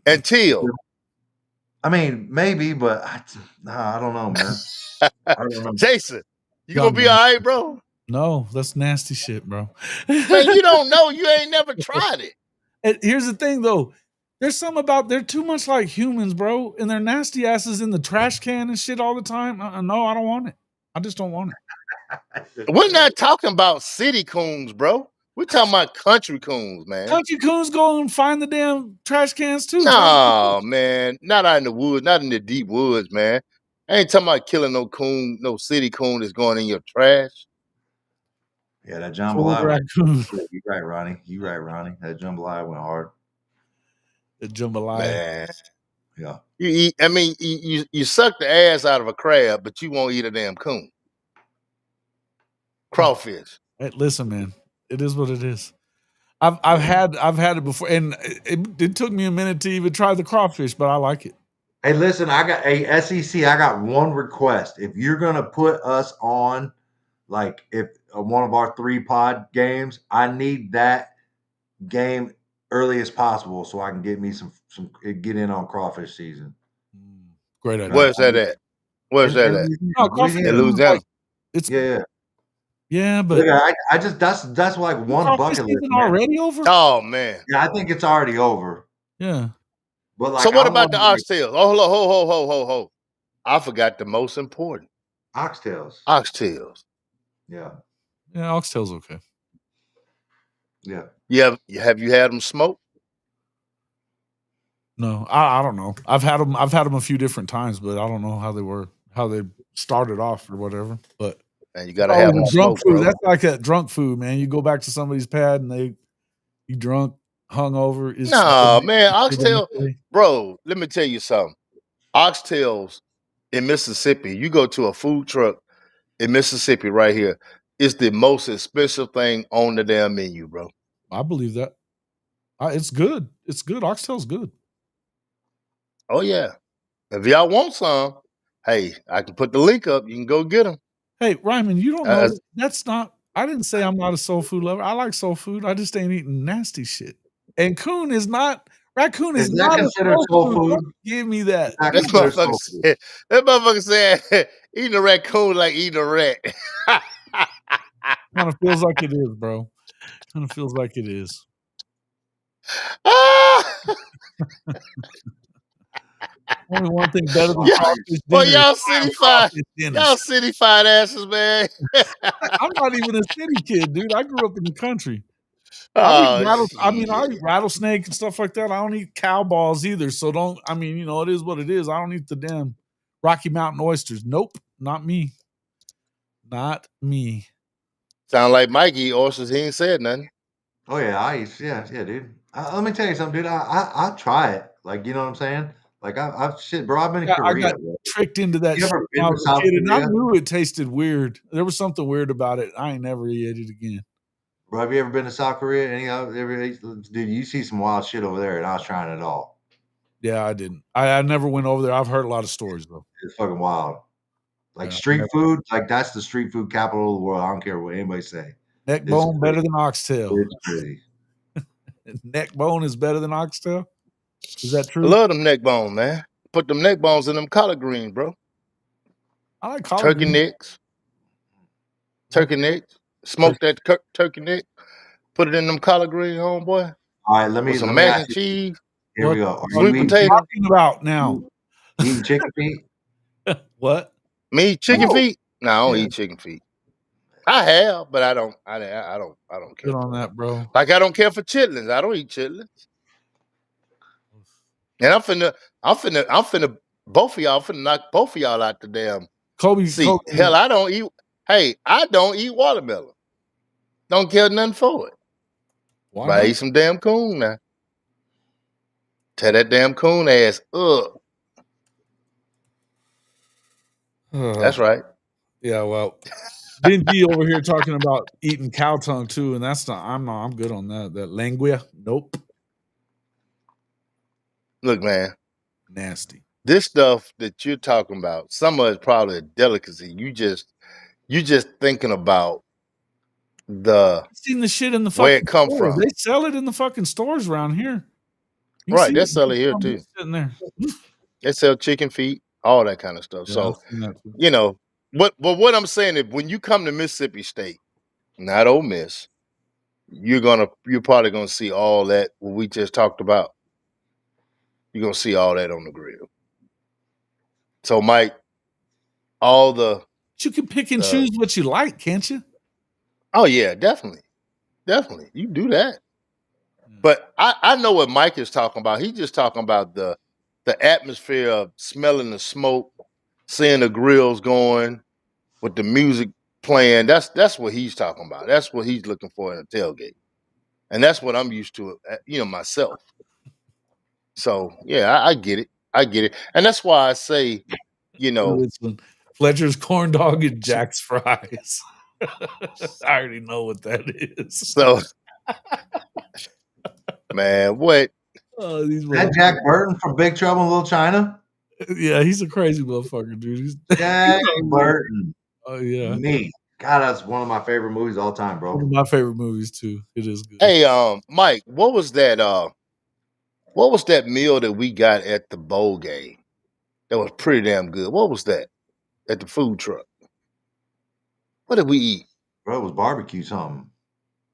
Until, I mean, maybe, but I don't know, man. I don't know. Jason, you gonna be all right, bro? No, that's nasty shit, bro. Man, you don't know. You ain't never tried it. And here's the thing, though. There's something about they're too much like humans, bro, and they're nasty asses in the trash can and shit all the time. No, I don't want it. I just don't want it. We're not talking about city coons, bro. We're talking about country coons, man. Country coons go and find the damn trash cans too. No, man. Not out in the woods, not in the deep woods, man. I ain't talking about killing no coon, no city coon that's going in your trash. Yeah, that jambalaya. You're right, Ronnie. That jambalaya went hard. The jambalaya. Man. Yeah. You eat. I mean, you suck the ass out of a crab, but you won't eat a damn coon. Crawfish. Hey, listen, man. It is what it is. I've had it before, and it took me a minute to even try the crawfish, but I like it. Hey, listen, I got a SEC. I got one request. If you're gonna put us on, like, if one of our 3 pod games, I need that game early as possible so I can get me some get in on crawfish season. Great idea. Where's that at? Where's that at? In Louisiana. It's yeah, but look, I just that's like one bucket list. Already over? Oh man. Yeah, I think it's already over. Yeah. But like, so what about the oxtails? Oh, ho. I forgot the most important. Oxtails. Yeah, oxtails okay. Yeah. Have you had them smoked? No, I don't know. I've had them a few different times, but I don't know how they started off or whatever. But and you gotta have them drunk smoked, food. bro. That's like that drunk food, man. You go back to somebody's pad and you drunk, hungover. No, man, oxtail, bro. Let me tell you something. Oxtails in Mississippi. You go to a food truck in Mississippi right here. It's the most expensive thing on the damn menu, bro. I believe that. It's good. It's good. Oxtail's good. Oh yeah. If y'all want some, hey, I can put the link up. You can go get them. Hey, Ryman, you don't know that's not. I didn't say I'm not a soul food lover. I like soul food. I just ain't eating nasty shit. And raccoon is not a soul food. Don't give me that. That motherfucker said eating a raccoon like eating a rat. Kind of feels like it is, bro. Kind of feels like it is. Only one thing better than crawfish dinner. Y'all city-fied asses, man. I'm not even a city kid, dude. I grew up in the country. I eat rattlesnake and stuff like that. I don't eat cow balls either. So it is what it is. I don't eat the damn Rocky Mountain oysters. Nope, not me. Not me. Sound like Mikey oysters. He ain't said nothing. Oh yeah, dude. Let me tell you something, dude. I try it. Like, you know what I'm saying? Like I've been in Korea. I got tricked into that shit when I was a kid, and I knew it tasted weird. There was something weird about it. I ain't never ate it again. Bro, have you ever been to South Korea? Dude, you see some wild shit over there, and I was trying it all. Yeah, I didn't. I never went over there. I've heard a lot of stories though. It's fucking wild. Like street food, like that's the street food capital of the world. I don't care what anybody say. Neck bone better than oxtail. It's crazy. Neck bone is better than oxtail? Is that true? I love them neck bones, man. Put them neck bones in them collard greens, bro. I like collard turkey greens. necks. Turkey necks. Smoke that turkey neck. Put it in them collard greens, homeboy. All right, let me some mac and cheese. Here we go. Sweet potato. What are you talking about now? Eating chicken feet? What? Me chicken feet? No, I don't eat chicken feet. I have, but I don't care. Good on that, bro. Like I don't care for chitlins. I don't eat chitlins. And I'm finna both of y'all finna knock both of y'all out the damn seat. Hell, I don't eat watermelon. Don't care nothing for it. Why but I eat some damn coon now. Tear that damn coon ass up. That's right. Yeah, well, Benji over here talking about eating cow tongue too, and I'm good on that. That lengua, nope. Look, man, nasty. This stuff that you're talking about, some of it's probably a delicacy. You just thinking about I've seen the shit in the where it come store. from. They sell it in the fucking stores around here. Right, they sell it here too. Sitting there. They sell chicken feet, all that kind of stuff. Yeah, so, what I'm saying is when you come to Mississippi State, not Ole Miss, you're probably gonna see all that what we just talked about. You're gonna see all that on the grill. So, Mike, you can pick and choose what you like, can't you? Oh yeah, definitely. You do that. But I know what Mike is talking about. He's just talking about the atmosphere of smelling the smoke, seeing the grills going, with the music playing. That's what he's talking about. That's what he's looking for in a tailgate. And that's what I'm used to, myself. So yeah, I get it. And that's why I say, Fletcher's corn dog and Jack's fries. I already know what that is. So, man, what? That Jack Burton from Big Trouble in Little China? Yeah, he's a crazy motherfucker, dude. Jack Burton. Oh yeah. Me. God, that's one of my favorite movies of all time, bro. One of my favorite movies too. It is good. Hey, Mike, what was that? What was that meal that we got at the bowl game? That was pretty damn good. What was that at the food truck? What did we eat? Bro, it was barbecue something.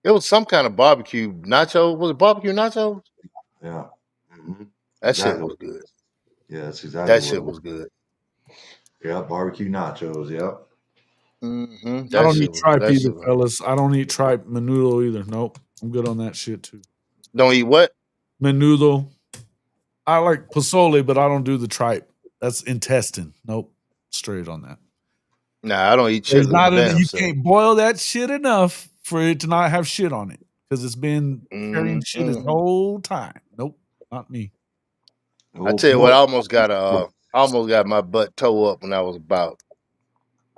It was some kind of barbecue nacho. Was it barbecue nachos? Yeah. Mm-hmm. That shit was good. Yeah, that's exactly that shit was good. Yeah, barbecue nachos. Yep. Mm-hmm. I don't eat tripe either, fellas. I don't eat tripe menudo either. Nope. I'm good on that shit too. Don't eat what? Menudo. I like pozole, but I don't do the tripe. That's intestine. Nope. Straight on that. Nah, I don't eat shit. You can't boil that shit enough for it to not have shit on it because it's been carrying shit this whole time. Nope, not me. I tell you what, I almost got my butt toe up when I was about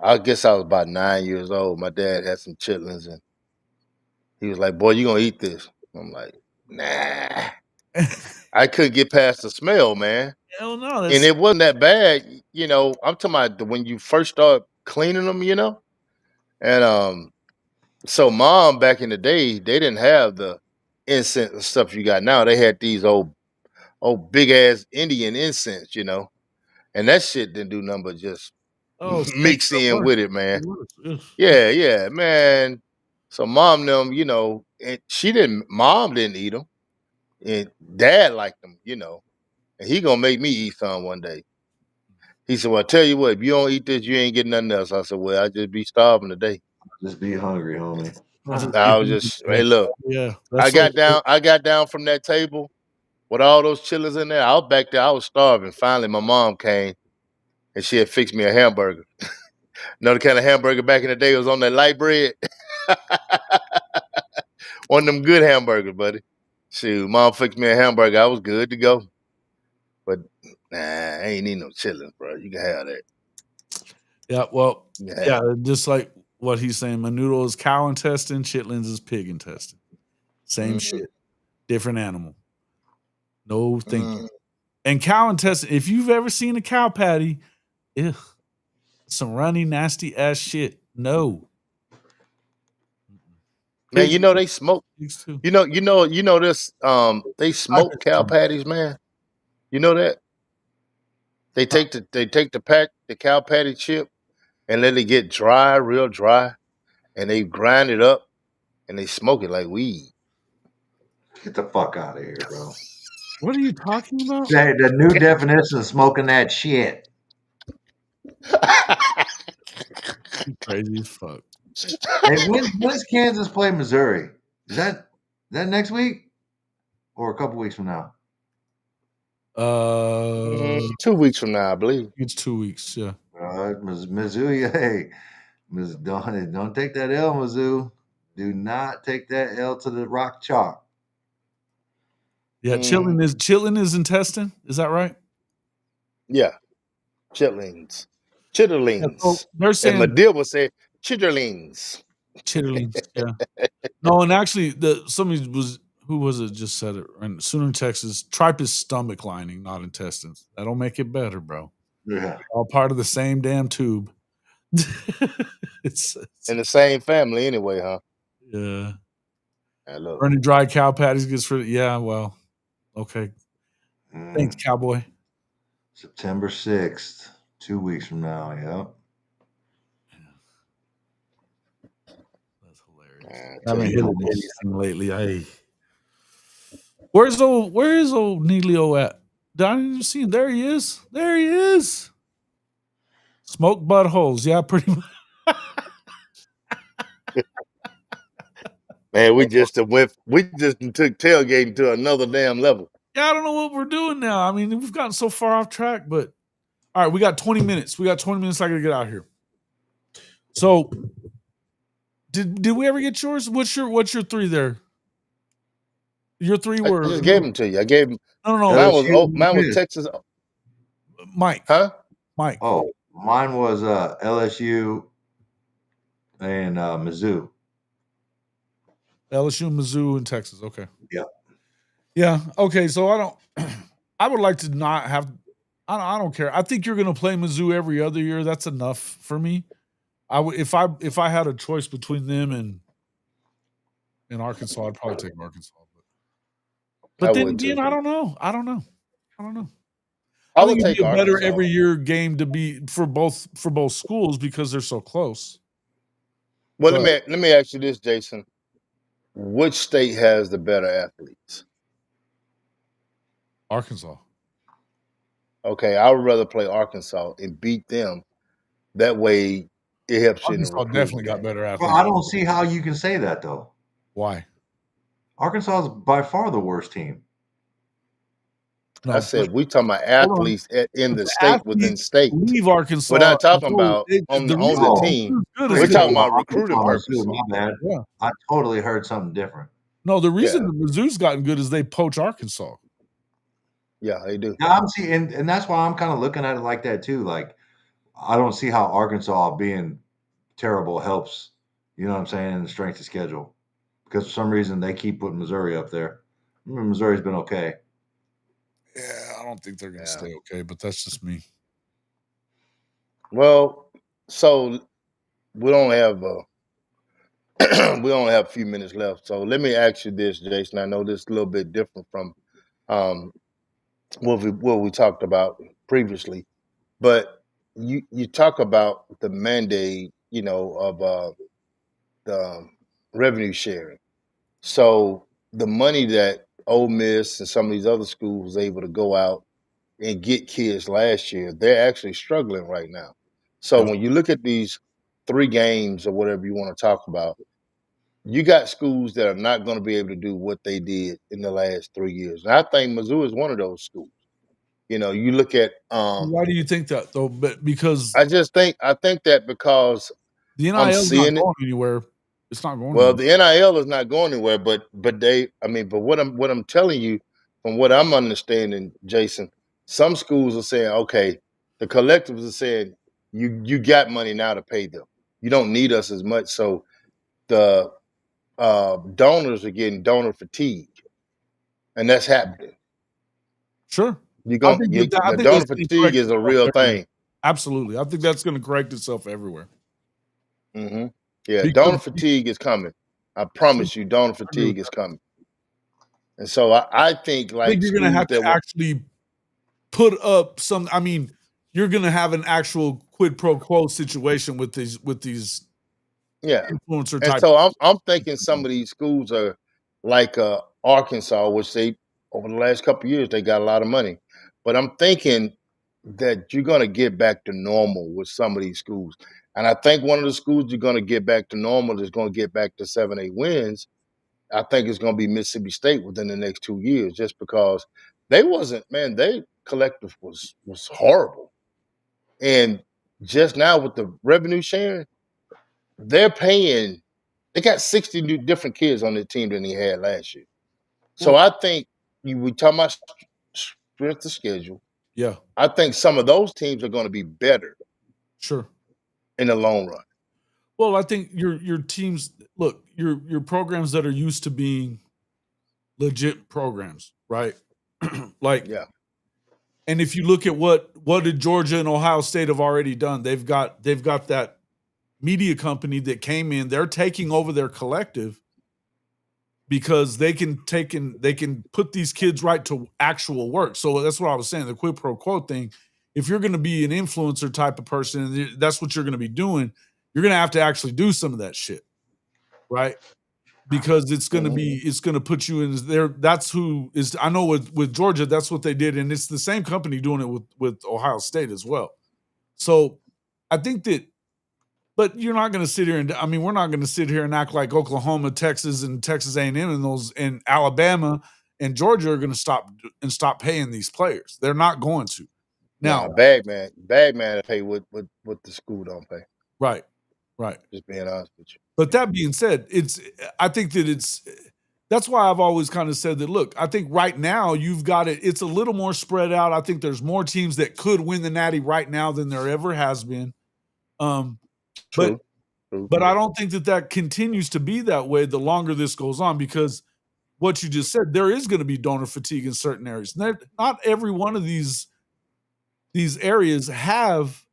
9 years old. My dad had some chitlins and he was like, "Boy, you gonna eat this?" I'm like, "Nah." I couldn't get past the smell, man. Hell no. And it wasn't that bad. I'm talking about when you first start cleaning them, And so Mom back in the day, they didn't have the incense and stuff you got now. They had these old big ass Indian incense, and that shit didn't do nothing but just mix in with it, man. Yeah, man. So Mom them, and Mom didn't eat them, and Dad liked them, and he gonna make me eat some one day. He said, "Well, I tell you what, if you don't eat this, you ain't getting nothing else." I said, "Well, I just be starving today." Just be hungry, homie. I was just, hey, look, I got down from that table with all those chillers in there. I was back there, I was starving. Finally, my mom came and she had fixed me a hamburger. The kind of hamburger back in the day was on that light bread. One of them good hamburgers, buddy. Shoot, Mom fixed me a hamburger. I was good to go. But nah, I ain't need no chillers, bro. You can have that. Yeah, well, just like what he's saying, Menudo is cow intestine, chitlins is pig intestine. Same shit. Different animal. No thinking. And cow intestine, if you've ever seen a cow patty, some runny, nasty ass shit. No. Man, they smoke. You know this. They smoke cow patties, man. You know that? They take the cow patty chip and let it get dry, real dry, and they grind it up and they smoke it like weed. Get the fuck out of here, bro. What are you talking about? The new definition of smoking that shit. Crazy as fuck. Hey, when's Kansas play Missouri? Is that next week or a couple weeks from now? 2 weeks from now, I believe. It's 2 weeks, yeah. Mizzou, hey, don't take that L, Mizzou. Do not take that L to the rock chalk. Yeah, chillin is intestine. Is that right? Yeah, chitterlings. Yeah, so they're saying, and Madil will say chitterlings. Chitterlings, yeah. No, and actually, who was it just said it? And Sooner, Texas, tripe is stomach lining, not intestines. That'll make it better, bro. Yeah, all part of the same damn tube. it's in the same family, anyway, huh? Yeah. Burning dry cow patties gets for well, okay. Thanks, cowboy. September 6th, 2 weeks from now. Yep. That's hilarious. I haven't hit anything lately. Where is old Neelio at? I didn't even see him. There he is. Smoke buttholes. Yeah, pretty much. Man, we just took tailgating to another damn level. Yeah, I don't know what we're doing now. I mean, we've gotten so far off track, but all right, we got 20 minutes. I gotta get out here. So did we ever get yours? What's your three there? Your three were I just gave them to you. I gave them. No. Mine was Texas. Mike. Huh? Mike. Oh, mine was LSU and Mizzou. LSU, Mizzou, and Texas. Okay. Yeah. Yeah. Okay. So I would like to not have. I don't care. I think you're going to play Mizzou every other year. That's enough for me. I would if I had a choice between them and Arkansas, I'd probably take Arkansas. But then again, I don't know. I think it'd be a better every year game to be for both schools because they're so close. Well, let me ask you this, Jason. Which state has the better athletes? Arkansas. Okay, I would rather play Arkansas and beat them. That way, it helps you in the recruiting. Definitely got better athletes. Well, I don't see how you can say that though. Why? Arkansas is by far the worst team. No, I said we talking about athletes in the state within state. Leave Arkansas. We're not talking about on the team. We're talking about recruiting purposes. My bad. Yeah. I totally heard something different. No, the reason the Mizzou's gotten good is they poach Arkansas. Yeah, they do. Yeah, I'm seeing, and that's why I'm kind of looking at it like that too. Like, I don't see how Arkansas being terrible helps. You know what I'm saying? In the strength of schedule, because for some reason they keep putting Missouri up there. Missouri's been okay. Yeah, I don't think they're going to stay okay, but that's just me. Well, so we only have we only have a few minutes left. So let me ask you this, Jason. I know this is a little bit different from what we talked about previously, but you talk about the mandate, of the revenue sharing. So the money that Ole Miss and some of these other schools was able to go out and get kids last year, they're actually struggling right now. So when you look at these 3 games or whatever you want to talk about, you got schools that are not going to be able to do what they did in the last 3 years. And I think Missouri is one of those schools. You look at why do you think that though? But because I think that because the I'm NIL is not seeing it. going anywhere. It's not going Well, anywhere. the NIL is not going anywhere, but what I'm telling you, from what I'm understanding, Jason, some schools are saying, okay, the collectives are saying you got money now to pay them. You don't need us as much. So the donors are getting donor fatigue, and that's happening. Sure. The I think donor that's gonna fatigue correct is a itself real everywhere. thing. Absolutely. I think that's going to correct itself everywhere. Mm-hmm. Yeah, donor Because fatigue is coming. I promise you, donor fatigue is coming. And so I think I think you're going to have to actually put up some. I mean, you're going to have an actual quid pro quo situation with these influencer type. And so I'm thinking some of these schools are like Arkansas, which they over the last couple of years they got a lot of money. But I'm thinking that you're going to get back to normal with some of these schools. And I think one of the schools you're going to get back to normal is going to get back to 7-8 wins. I think it's going to be Mississippi State within the next 2 years, just because they collective was horrible. And just now with the revenue sharing, they're paying. They got 60 new different kids on their team than he had last year. So I think we talking about strength of schedule. Yeah. I think some of those teams are going to be better. Sure. In the long run. Well, I think your teams look, your programs that are used to being legit programs, right? And if you look at what did Georgia and Ohio State have already done, they've got that media company that came in, they're taking over their collective because they can put these kids right to actual work. So that's what I was saying, the quid pro quo thing. If you're going to be an influencer type of person, and that's what you're going to be doing, you're going to have to actually do some of that shit, right? Because it's going to put you in there. That's who is. I know with Georgia, that's what they did, and it's the same company doing it with Ohio State as well. So I think that. But you're not going to sit here we're not going to sit here and act like Oklahoma, Texas, and Texas A&M and Alabama and Georgia are going to stop paying these players. They're not going to. Now, Bagman pay what the school don't pay. Right. Just being honest with you. But that being said, I think that that's why I've always kind of said that, look, I think right now you've got it's a little more spread out. I think there's more teams that could win the Natty right now than there ever has been. True. But I don't think that continues to be that way the longer this goes on, because what you just said, there is going to be donor fatigue in certain areas. Not every one of these areas have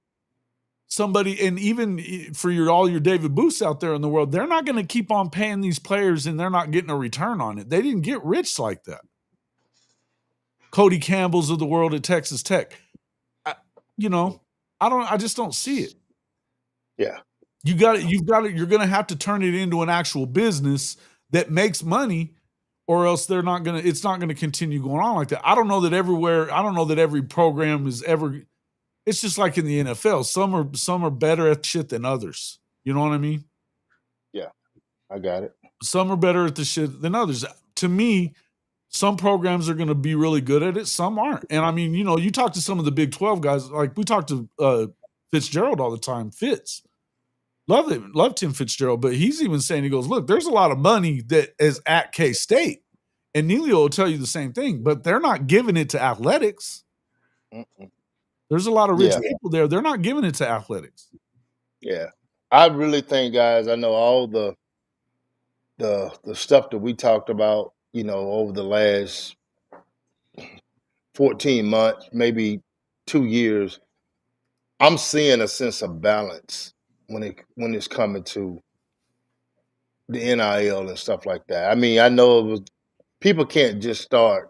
somebody, and even for all your David Booths out there in the world, they're not going to keep on paying these players and they're not getting a return on it. They didn't get rich like that. Cody Campbell's of the world at Texas Tech. I just don't see it. Yeah. You're going to have to turn it into an actual business that makes money, or else it's not going to continue going on like that. I don't know that every program is ever. It's just like in the NFL. Some are better at shit than others. You know what I mean? Yeah, I got it. Some are better at the shit than others. To me, some programs are going to be really good at it. Some aren't. And I mean, you talk to some of the Big 12 guys, like we talk to Fitzgerald all the time. Love Tim Fitzgerald, but he's even saying, he goes, look, there's a lot of money that is at K-State. And Neelio will tell you the same thing, but they're not giving it to athletics. There's a lot of rich people there. They're not giving it to athletics. Yeah. I really think, guys, I know all the stuff that we talked about, over the last 14 months, maybe 2 years, I'm seeing a sense of balance when it's coming to the NIL and stuff like that. I mean, I know people can't just start,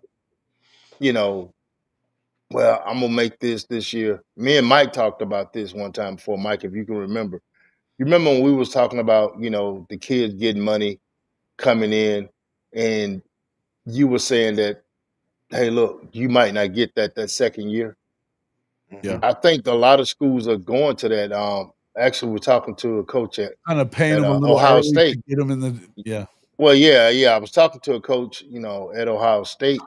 well, I'm gonna make this year. Me and Mike talked about this one time before. Mike, if you can remember. You remember when we was talking about, the kids getting money coming in, and you were saying that, hey, look, you might not get that second year. Yeah. I think a lot of schools are going to that. Actually, we're talking to a coach at paying them a little Ohio early State. to get them in the Well, yeah. I was talking to a coach, at Ohio State,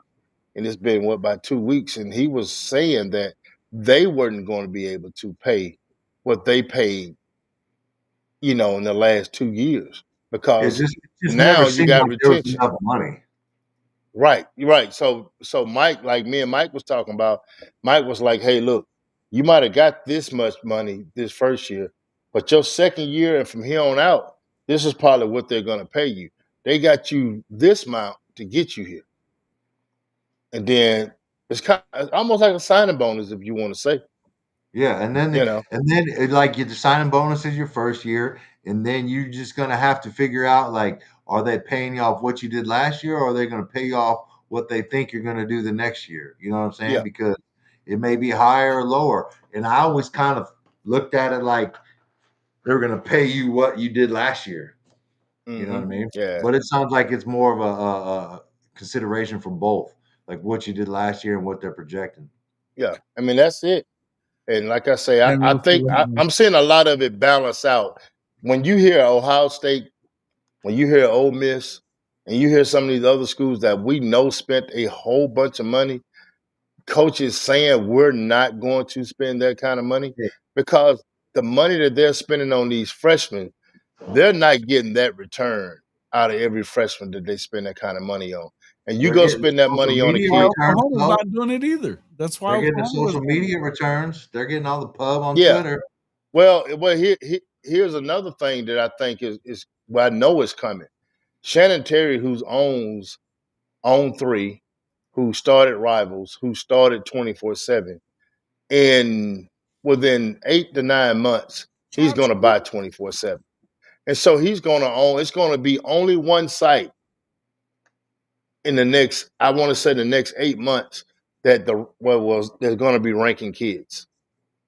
and it's been about 2 weeks, and he was saying that they weren't going to be able to pay what they paid, in the last 2 years It because just never now you seemed got like there was retention. enough money. Right, you're right. So Mike, like me and Mike was talking about, Mike was like, "Hey, look, you might have got this much money this first year, but your second year and from here on out, this is probably what they're going to pay you. They got you this amount to get you here, and then it's almost like a signing bonus, if you want to say, Yeah, and then like your signing bonus is your first year, and then you're just gonna have to figure out like, are they paying you off what you did last year, or are they gonna pay you off what they think you're gonna do the next year? You know what I'm saying? Yeah. Because it may be higher or lower. And I always kind of looked at it like they're gonna pay you what you did last year. You know what I mean? Yeah, But it sounds like it's more of a consideration for both, like what you did last year and what they're projecting. yeah. I mean, that's it. And like I say, And I we'll see think what happens. I'm seeing a lot of it balance out. When you hear Ohio State, when you hear Ole Miss, and you hear some of these other schools that we know spent a whole bunch of money, coaches saying we're not going to spend that kind of money Yeah. because the money that they're spending on these freshmen, they're not getting that return out of every freshman that they spend that kind of money on. And you They're go getting spend that social money on a media kid. returns, Oklahoma's though. not doing it either. That's why They're getting the Oklahoma social media returns. They're getting all the pub on Yeah. Twitter. Well, here's another thing that I think is well, I know is coming. Shannon Terry, who owns On 3, who started Rivals, who started 24/7, and within 8 to 9 months, he's going to buy 24/7, and so he's going to own. It's going to be only one site in the next, I want to say, the next 8 months that they're going to be ranking kids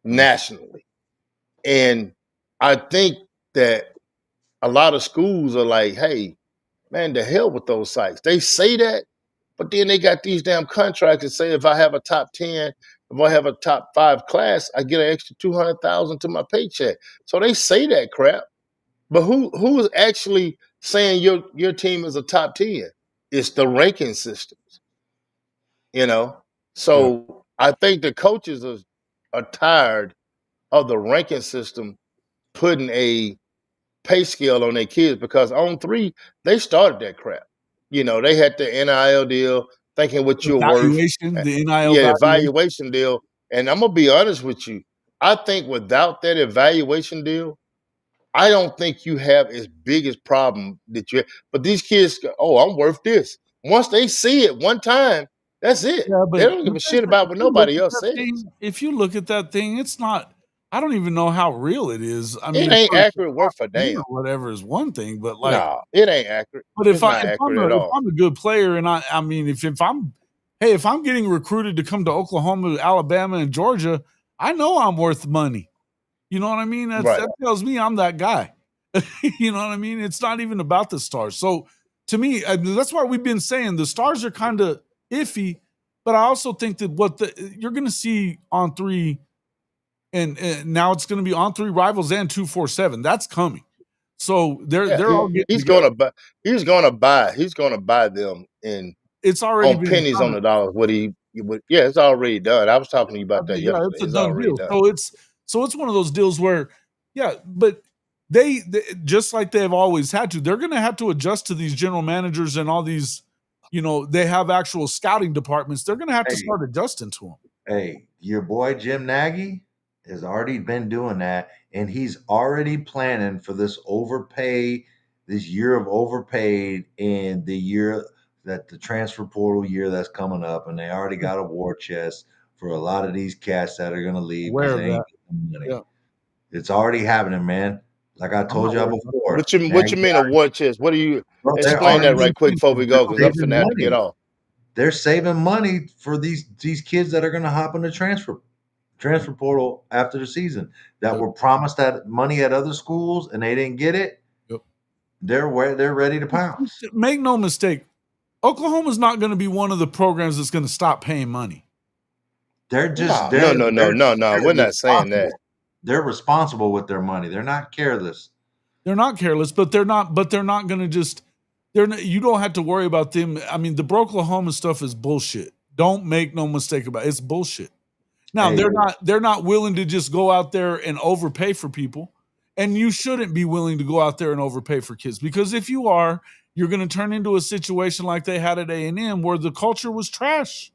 nationally, and I think that a lot of schools are like, hey, man, the hell with those sites. They say that, but then they got these damn contracts that say if I have a top 10, if I have a top 5 class, I get an extra 200,000 to my paycheck. So they say that crap, but who is actually saying your team is a top 10? It's the ranking systems, you know. So I think the coaches are tired of the ranking system putting a pay scale on their kids because On 3, they started that crap. They had the NIL deal, thinking what you're worth. Valuation, the NIL Yeah, valuation. evaluation deal. And I'm gonna be honest with you. I think without that evaluation deal, I don't think you have as big as problem that you have. But these kids go, oh, I'm worth this. Once they see it one time, that's it. Yeah, They but don't give a shit about what nobody else says. If you look at that thing, it's not. I don't even know how real it is. I mean, It ain't accurate worth a damn. or whatever is one thing, but No, it ain't accurate. But it's not accurate at all. If I'm a good player, and I mean, if I'm getting recruited to come to Oklahoma, Alabama, and Georgia, I know I'm worth money. You know what I mean? That tells me I'm that guy. You know what I mean? It's not even about the stars. So to me, that's why we've been saying the stars are kind of iffy. But I also think that you're going to see On 3, and now it's going to be On 3 Rivals and 247. That's coming. So they're all getting. He's going to buy them in. It's already on been pennies done. on the dollar. It's already done. I was talking to you about that yesterday. It's a done deal. Done. So it's one of those deals where, but they just like they've always had to. They're going to have to adjust to these general managers and all these. They have actual scouting departments. They're going to have to start adjusting to them. Hey, your boy Jim Nagy has already been doing that, and he's already planning for this year of overpaid, and the year that the transfer portal year that's coming up, and they already got a war chest for a lot of these cats that are going to leave because they ain't getting money. Yeah. It's already happening, man. Like I told y'all before. What you mean a war chest? What do you explain that right quick before we go? Because I'm finna have to get off. They're saving money for these kids that are going to hop in the transfer portal after the season that were promised that money at other schools and they didn't get it. Yep. They're ready to pounce. Make no mistake, Oklahoma's not going to be one of the programs that's going to stop paying money. They're just no. We're not saying that. They're responsible with their money. They're not careless. They're not careless, but they're not going to just. You don't have to worry about them. I mean, the Oklahoma stuff is bullshit. Don't make no mistake about it. It's bullshit. Now they're not willing to just go out there and overpay for people, and you shouldn't be willing to go out there and overpay for kids, because if you are, you're going to turn into a situation like they had at A&M where the culture was trash,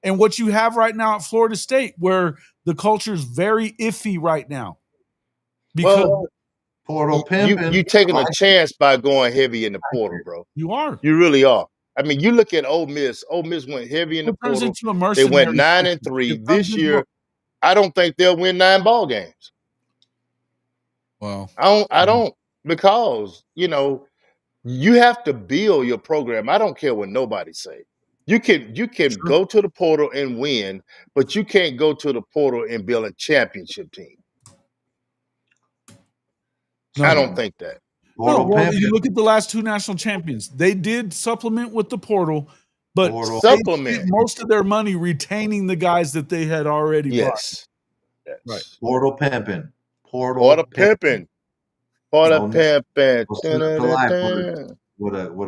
and what you have right now at Florida State where the culture is very iffy right now because portal pimping. You taking a chance by going heavy in the portal, bro. You are. You really are. I mean, you look at Ole Miss. Ole Miss went heavy in the portal. They went 9-3 this year. I don't think they'll win 9 ball games. Wow. I don't because you have to build your program. I don't care what nobody say. You can go to the portal and win, but you can't go to the portal and build a championship team. No, I don't think that. You look at the last 2 national champions. They did supplement with the portal, but supplement most of their money retaining the guys that they had already bought. Right. Portal pimping. Portal pimping. What a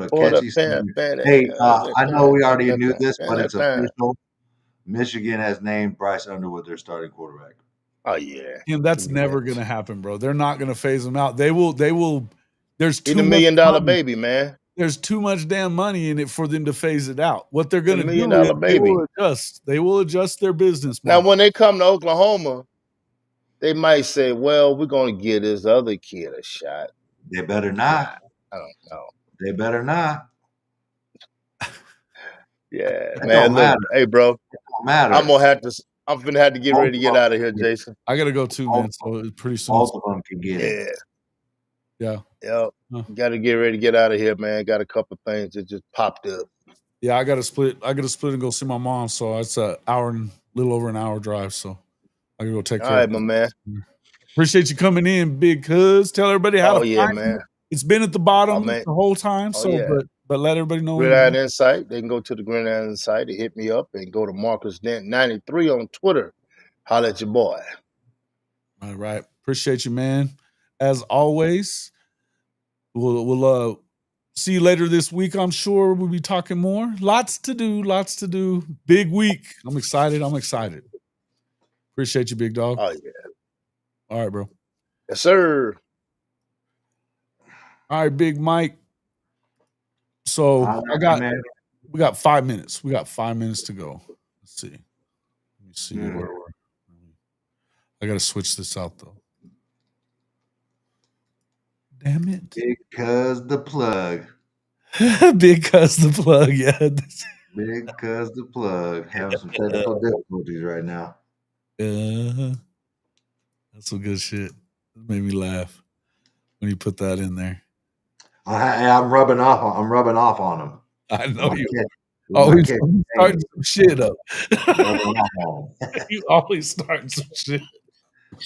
catchy song. Hey, I know we already knew this, but it's official. Michigan has named Bryce Underwood their starting quarterback. Oh yeah, and that's never going to happen, bro. They're not going to phase him out. They will. There's $2 million baby, man. There's too much damn money in it for them to phase it out. What they're going to do is they will adjust. They will adjust their business model. Now, when they come to Oklahoma, they might say, "Well, we're going to give this other kid a shot." They better not. I don't know. They better not. Yeah, man. Look, hey, bro. Matter. I'm gonna have to get ready to get out of here, Jason. I gotta go too, man. So pretty soon. Both of them can get it. Yeah. Got to get ready to get out of here, man. Got a couple things that just popped up. Yeah, I gotta split and go see my mom. So it's a little over an hour drive. So I gotta go take care. All right, my man. Appreciate you coming in, big cuz. Tell everybody how to find man. You. It's been at the bottom the whole time. But let everybody know. Gridiron Insight. They can go to the Gridiron Insight and hit me up and go to Marcus Dent 93 on Twitter. Holla at your boy. All right. Appreciate you, man. As always, we'll see you later this week. I'm sure we'll be talking more. Lots to do. Big week. I'm excited. Appreciate you, big dog. Oh, yeah. All right, bro. Yes, sir. All right, Big Mike. So we got 5 minutes. We got 5 minutes to go. Let's see. Let me see where we're. I gotta switch this out though. Damn it. Because the plug. Because the plug, yeah. Because the plug. Having some technical difficulties right now. That's some good shit. It made me laugh when you put that in there. I'm rubbing off on him. I know you. Always starting some shit up. You always starting some shit.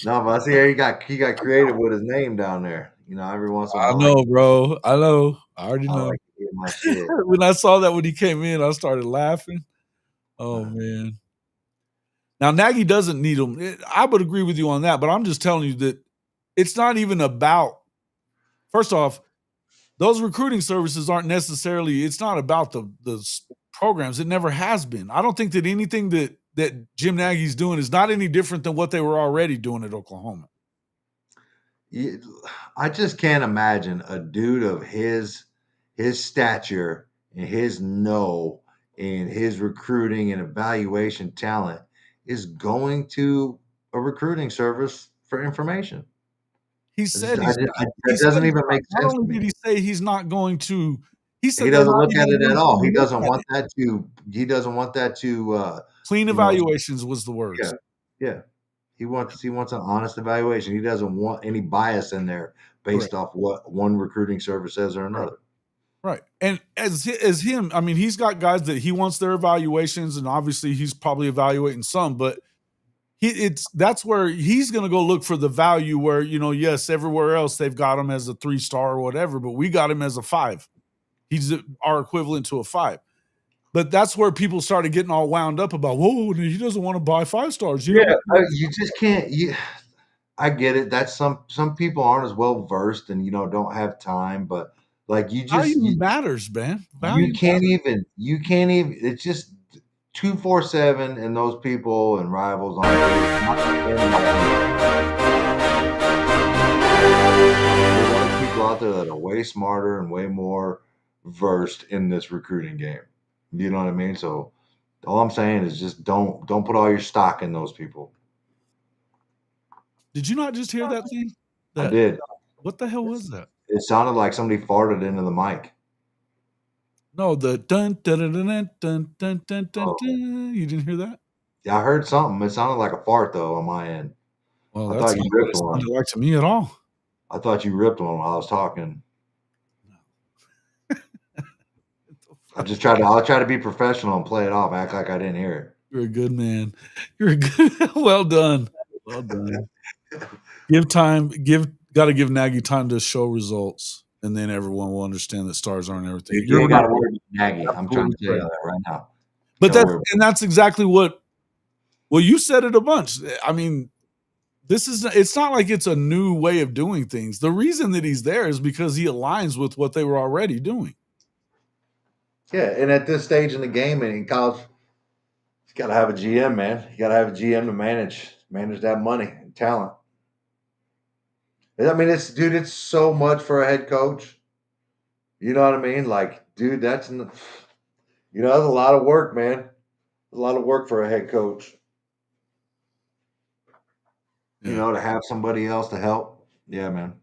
No, but I see he got creative with his name down there. Every once in a while. I know, bro. I know. I already know. Like to get my shit. When I saw that when he came in, I started laughing. Oh man. Now Nagy doesn't need him. I would agree with you on that, but I'm just telling you that it's not even about. First off, those recruiting services aren't necessarily. It's not about the programs. It never has been. I don't think that anything that Jim Nagy's doing is not any different than what they were already doing at Oklahoma. I just can't imagine a dude of his stature and his and his recruiting and evaluation talent is going to a recruiting service for information. He said it doesn't even make sense. Not only did he say he's not going to, he said he doesn't look at it at all. He doesn't want that to. He doesn't want that to. Clean evaluations was the word. Yeah. He wants an honest evaluation. He doesn't want any bias in there based off what one recruiting service says or another. Right. And as him, I mean, he's got guys that he wants their evaluations, and obviously he's probably evaluating some, but that's where he's going to go look for the value where, yes, everywhere else they've got him as a 3-star or whatever, but we got him as a 5. He's our equivalent to a 5. But that's where people started getting all wound up about, whoa, he doesn't want to buy 5 stars. You just can't. I get it. That's some people aren't as well versed and don't have time, but like value matters, man. You can't even. It's just 247 and those people and rivals on there's other people out there that are way smarter and way more versed in this recruiting game. You know what I mean? So all I'm saying is just don't put all your stock in those people. Did you not just hear that thing? I did. What the hell was that? It sounded like somebody farted into the mic. No, the dun dun dun dun dun dun dun dun. You didn't hear that? Yeah, I heard something. It sounded like a fart though on my end. Well, that's not what it sounded like to me at all. I thought you ripped one while I was talking. I'll try to be professional and play it off, act like I didn't hear it. You're a good man. You're a good. Well done. Well done. Got to give Nagy time to show results, and then everyone will understand that stars aren't everything. You ain't got to worry about Nagy. I'm trying to tell you that right now. But that's exactly what. Well, you said it a bunch. I mean, it's not like it's a new way of doing things. The reason that he's there is because he aligns with what they were already doing. Yeah, and at this stage in the game and in college, you got to have a GM, man. You got to have a GM to manage that money and talent. I mean, it's so much for a head coach. You know what I mean? Like, dude, that's a lot of work, man. A lot of work for a head coach. Yeah. To have somebody else to help. Yeah, man.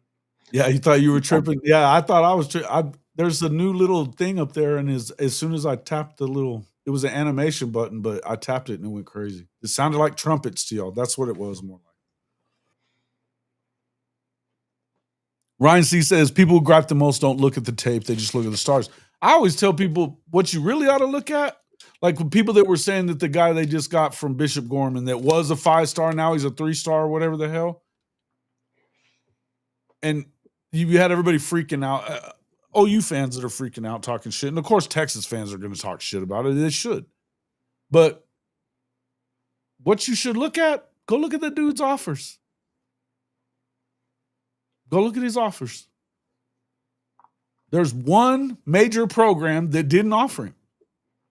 Yeah, you thought you were tripping. Yeah, I thought I was tripping. There's a new little thing up there, and as soon as I tapped it was an animation button, but I tapped it and it went crazy. It sounded like trumpets to y'all. That's what it was more like. Ryan C says, people who gripe the most don't look at the tape. They just look at the stars. I always tell people what you really ought to look at. Like people that were saying that the guy they just got from Bishop Gorman that was a 5-star, now he's a 3-star or whatever the hell. And you had everybody freaking out. OU fans that are freaking out talking shit. And of course, Texas fans are going to talk shit about it. They should. But what you should look at, go look at the dude's offers. Go look at his offers. There's one major program that didn't offer him.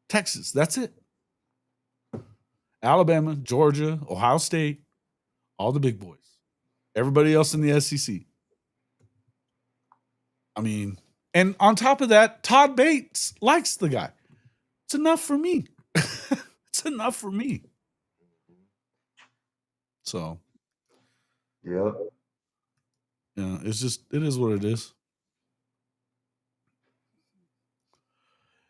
Texas, that's it. Alabama, Georgia, Ohio State, all the big boys. Everybody else in the SEC. I mean, and on top of that, Todd Bates likes the guy. It's enough for me. It's enough for me. So. Yep. Yeah, it is what it is.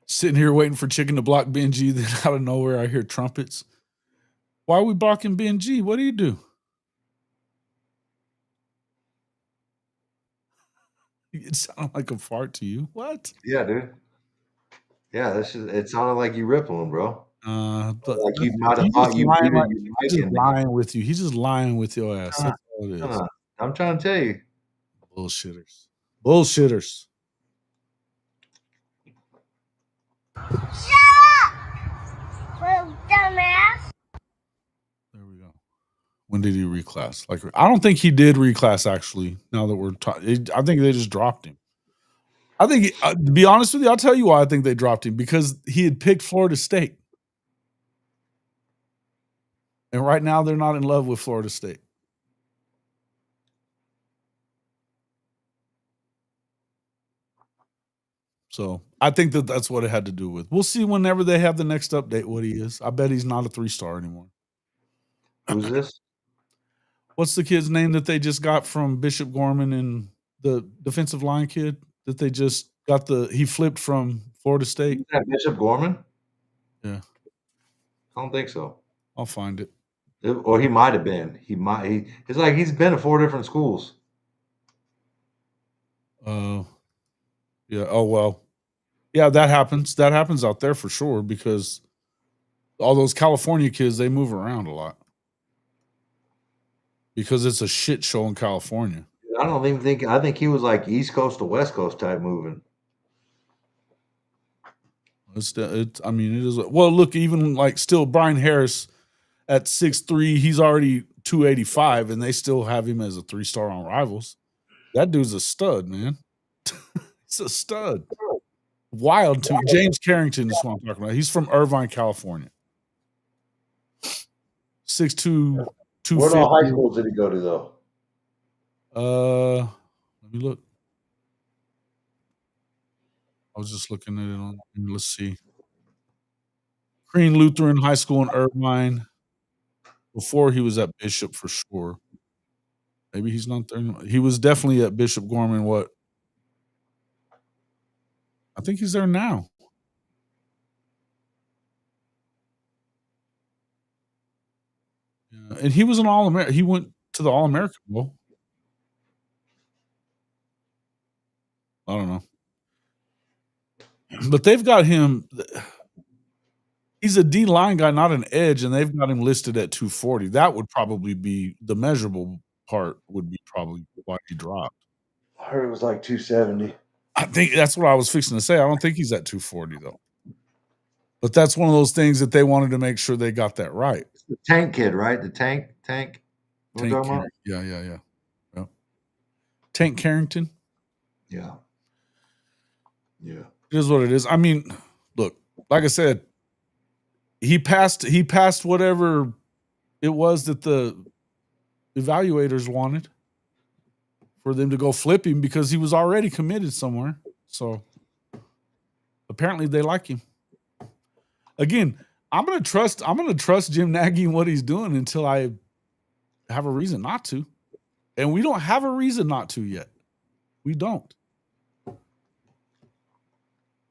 Sitting here waiting for Chicken to block Benji, then out of nowhere I hear trumpets. Why are we blocking Benji? What do you do? It sounded like a fart to you. What? Yeah, dude. Yeah, it sounded like you ripped one, bro. But like you might have thought you did. He's just lying with you. He's just lying with your ass. That's all it is. I'm trying to tell you. Bullshitters. Bullshitters. Shut up! Little dumbass. There we go. When did he reclass? Like, I don't think he did reclass, actually, now that we're talking. I think they just dropped him. I think, to be honest with you, I'll tell you why I think they dropped him. Because he had picked Florida State. And right now, they're not in love with Florida State. So I think that's what it had to do with. We'll see whenever they have the next update what he is. I bet he's not a 3-star anymore. Who's this? What's the kid's name that they just got from Bishop Gorman and the defensive line kid that they just got he flipped from Florida State? Is that Bishop Gorman? Yeah. I don't think so. I'll find it. Or he might have been. It's like he's been at 4 different schools. Yeah. Oh well. Yeah, that happens. That happens out there for sure because all those California kids, they move around a lot because it's a shit show in California. I don't even think. I think he was like East Coast to West Coast type moving. I mean, it is. Well, look, even like still Brian Harris at 6'3", he's already 285, and they still have him as a 3-star on Rivals. That dude's a stud, man. He's a stud. Wild to me. James Carrington is what I'm talking about. He's from Irvine, California. 6'2", 250. What all high schools did he go to though? Let me look. I was just looking at it on. Let's see. Green Lutheran High School in Irvine. Before he was at Bishop for sure. Maybe he's not there anymore. He was definitely at Bishop Gorman. What? I think he's there now. Yeah. And he was an All-American. He went to the All-American Bowl. I don't know. But they've got him. He's a D-line guy, not an edge, and they've got him listed at 240. That would probably be the measurable part would be probably why he dropped. I heard it was like 270. I think that's what I was fixing to say. I don't think he's at 240 though. But that's one of those things that they wanted to make sure they got that right. It's the Tank kid, right? The Tank. Tank Yeah. Tank Carrington. Yeah. Yeah. It is what it is. I mean, look, like I said, he passed whatever it was that the evaluators wanted for them to go flip him because he was already committed somewhere. So apparently they like him. Again, I'm gonna trust Jim Nagy and what he's doing until I have a reason not to. And we don't have a reason not to yet. We don't.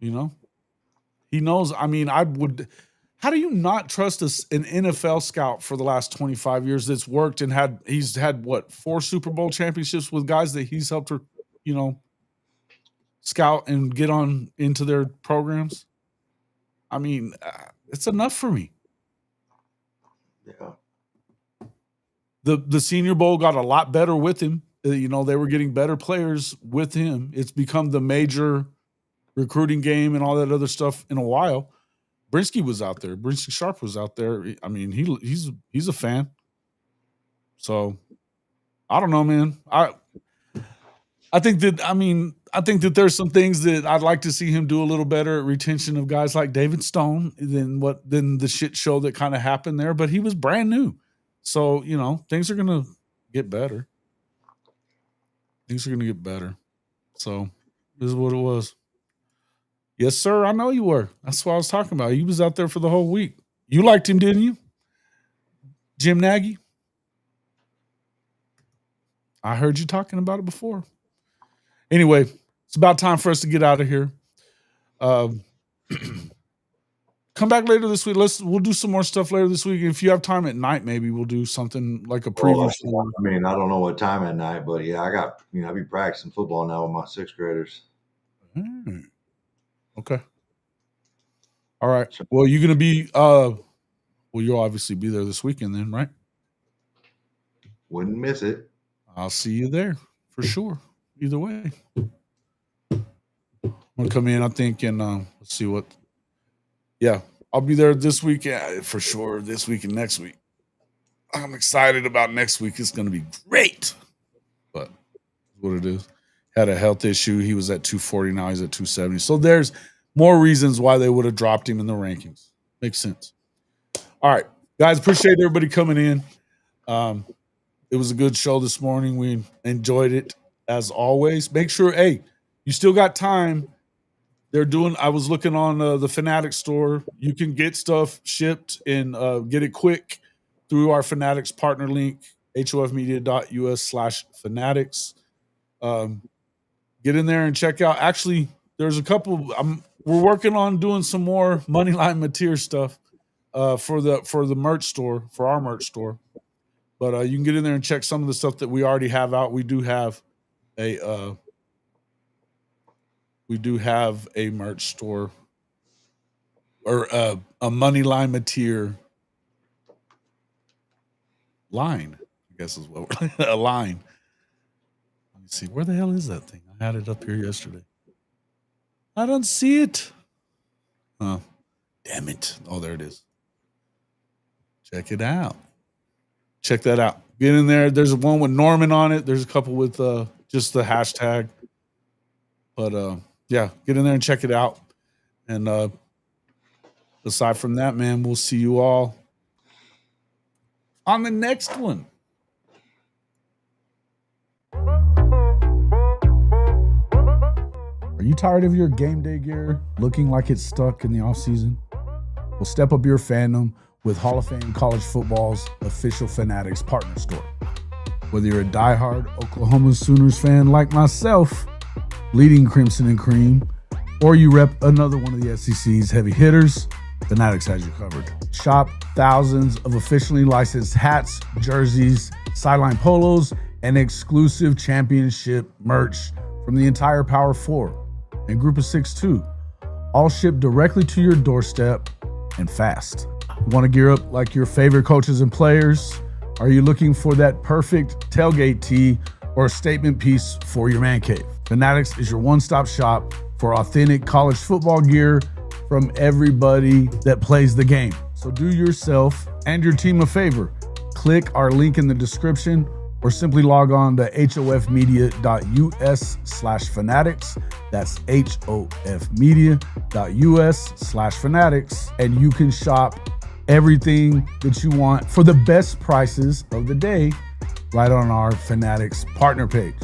You know? He knows. I mean, how do you not trust an NFL scout for the last 25 years that's worked and he's had what, 4 Super Bowl championships with guys that he's helped, scout and get on into their programs? I mean, it's enough for me. Yeah. The Senior Bowl got a lot better with him. They were getting better players with him. It's become the major recruiting game and all that other stuff in a while. Brinsky was out there. Brinsky Sharp was out there. I mean, he's a fan. So I don't know, man. I think that there's some things that I'd like to see him do a little better at retention of guys like David Stone than the shit show that kind of happened there. But he was brand new. So, things are gonna get better. Things are gonna get better. So this is what it was. Yes, sir. I know you were. That's what I was talking about. He was out there for the whole week. You liked him, didn't you? Jim Nagy? I heard you talking about it before. Anyway, it's about time for us to get out of here. Come back later this week. We'll do some more stuff later this week. If you have time at night, maybe we'll do something like a preview. I mean, I don't know what time at night, but yeah, I be practicing football now with my 6th graders. Okay. All right. Well, you're gonna be you'll obviously be there this weekend then, right? Wouldn't miss it. I'll see you there for sure. Either way. I'm gonna come in, I think, and let's see what. Yeah, I'll be there this week for sure. This week and next week. I'm excited about next week. It's gonna be great. But what it is. Had a health issue. He was at 240. Now he's at 270. So there's more reasons why they would have dropped him in the rankings. Makes sense. All right, guys, appreciate everybody coming in. It was a good show this morning. We enjoyed it as always. Make sure, you still got time. I was looking on the Fanatics store. You can get stuff shipped and get it quick through our Fanatics partner link, hofmedia.us/fanatics. Get in there and check out. Actually, there's a couple. We're working on doing some more Moneyline Mateer stuff for the merch store, for our merch store. But you can get in there and check some of the stuff that we already have out. We do have a we do have a merch store or a money line material line, I guess is what we're a line. Let me see. Where the hell is that thing? I had it up here yesterday. I don't see it. Oh, damn it. Oh, there it is. Check it out. Check that out. Get in there. There's one with Norman on it. There's a couple with just the hashtag. But yeah, get in there and check it out. And aside from that, man, we'll see you all on the next one. Are you tired of your game day gear looking like it's stuck in the offseason? Well, step up your fandom with Hall of Fame College Football's official Fanatics partner store. Whether you're a diehard Oklahoma Sooners fan like myself, bleeding Crimson and Cream, or you rep another one of the SEC's heavy hitters, Fanatics has you covered. Shop thousands of officially licensed hats, jerseys, sideline polos, and exclusive championship merch from the entire Power 4 and Group of 6 too, all shipped directly to your doorstep and fast. Want to gear up like your favorite coaches and players? Are you looking for that perfect tailgate tee or statement piece for your man cave? Fanatics is your one-stop shop for authentic college football gear from everybody that plays the game. So do yourself and your team a favor. Click our link in the description or simply log on to hofmedia.us/fanatics. That's hofmedia.us/fanatics. And you can shop everything that you want for the best prices of the day right on our Fanatics partner page.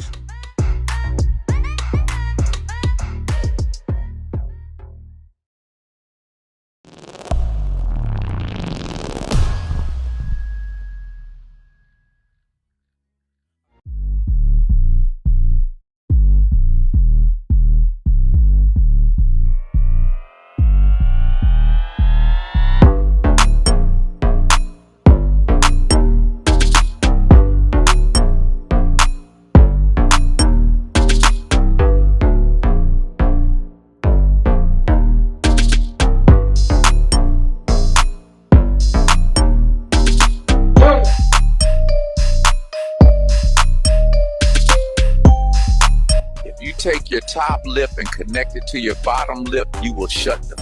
Take your top lip and connect it to your bottom lip, you will shut the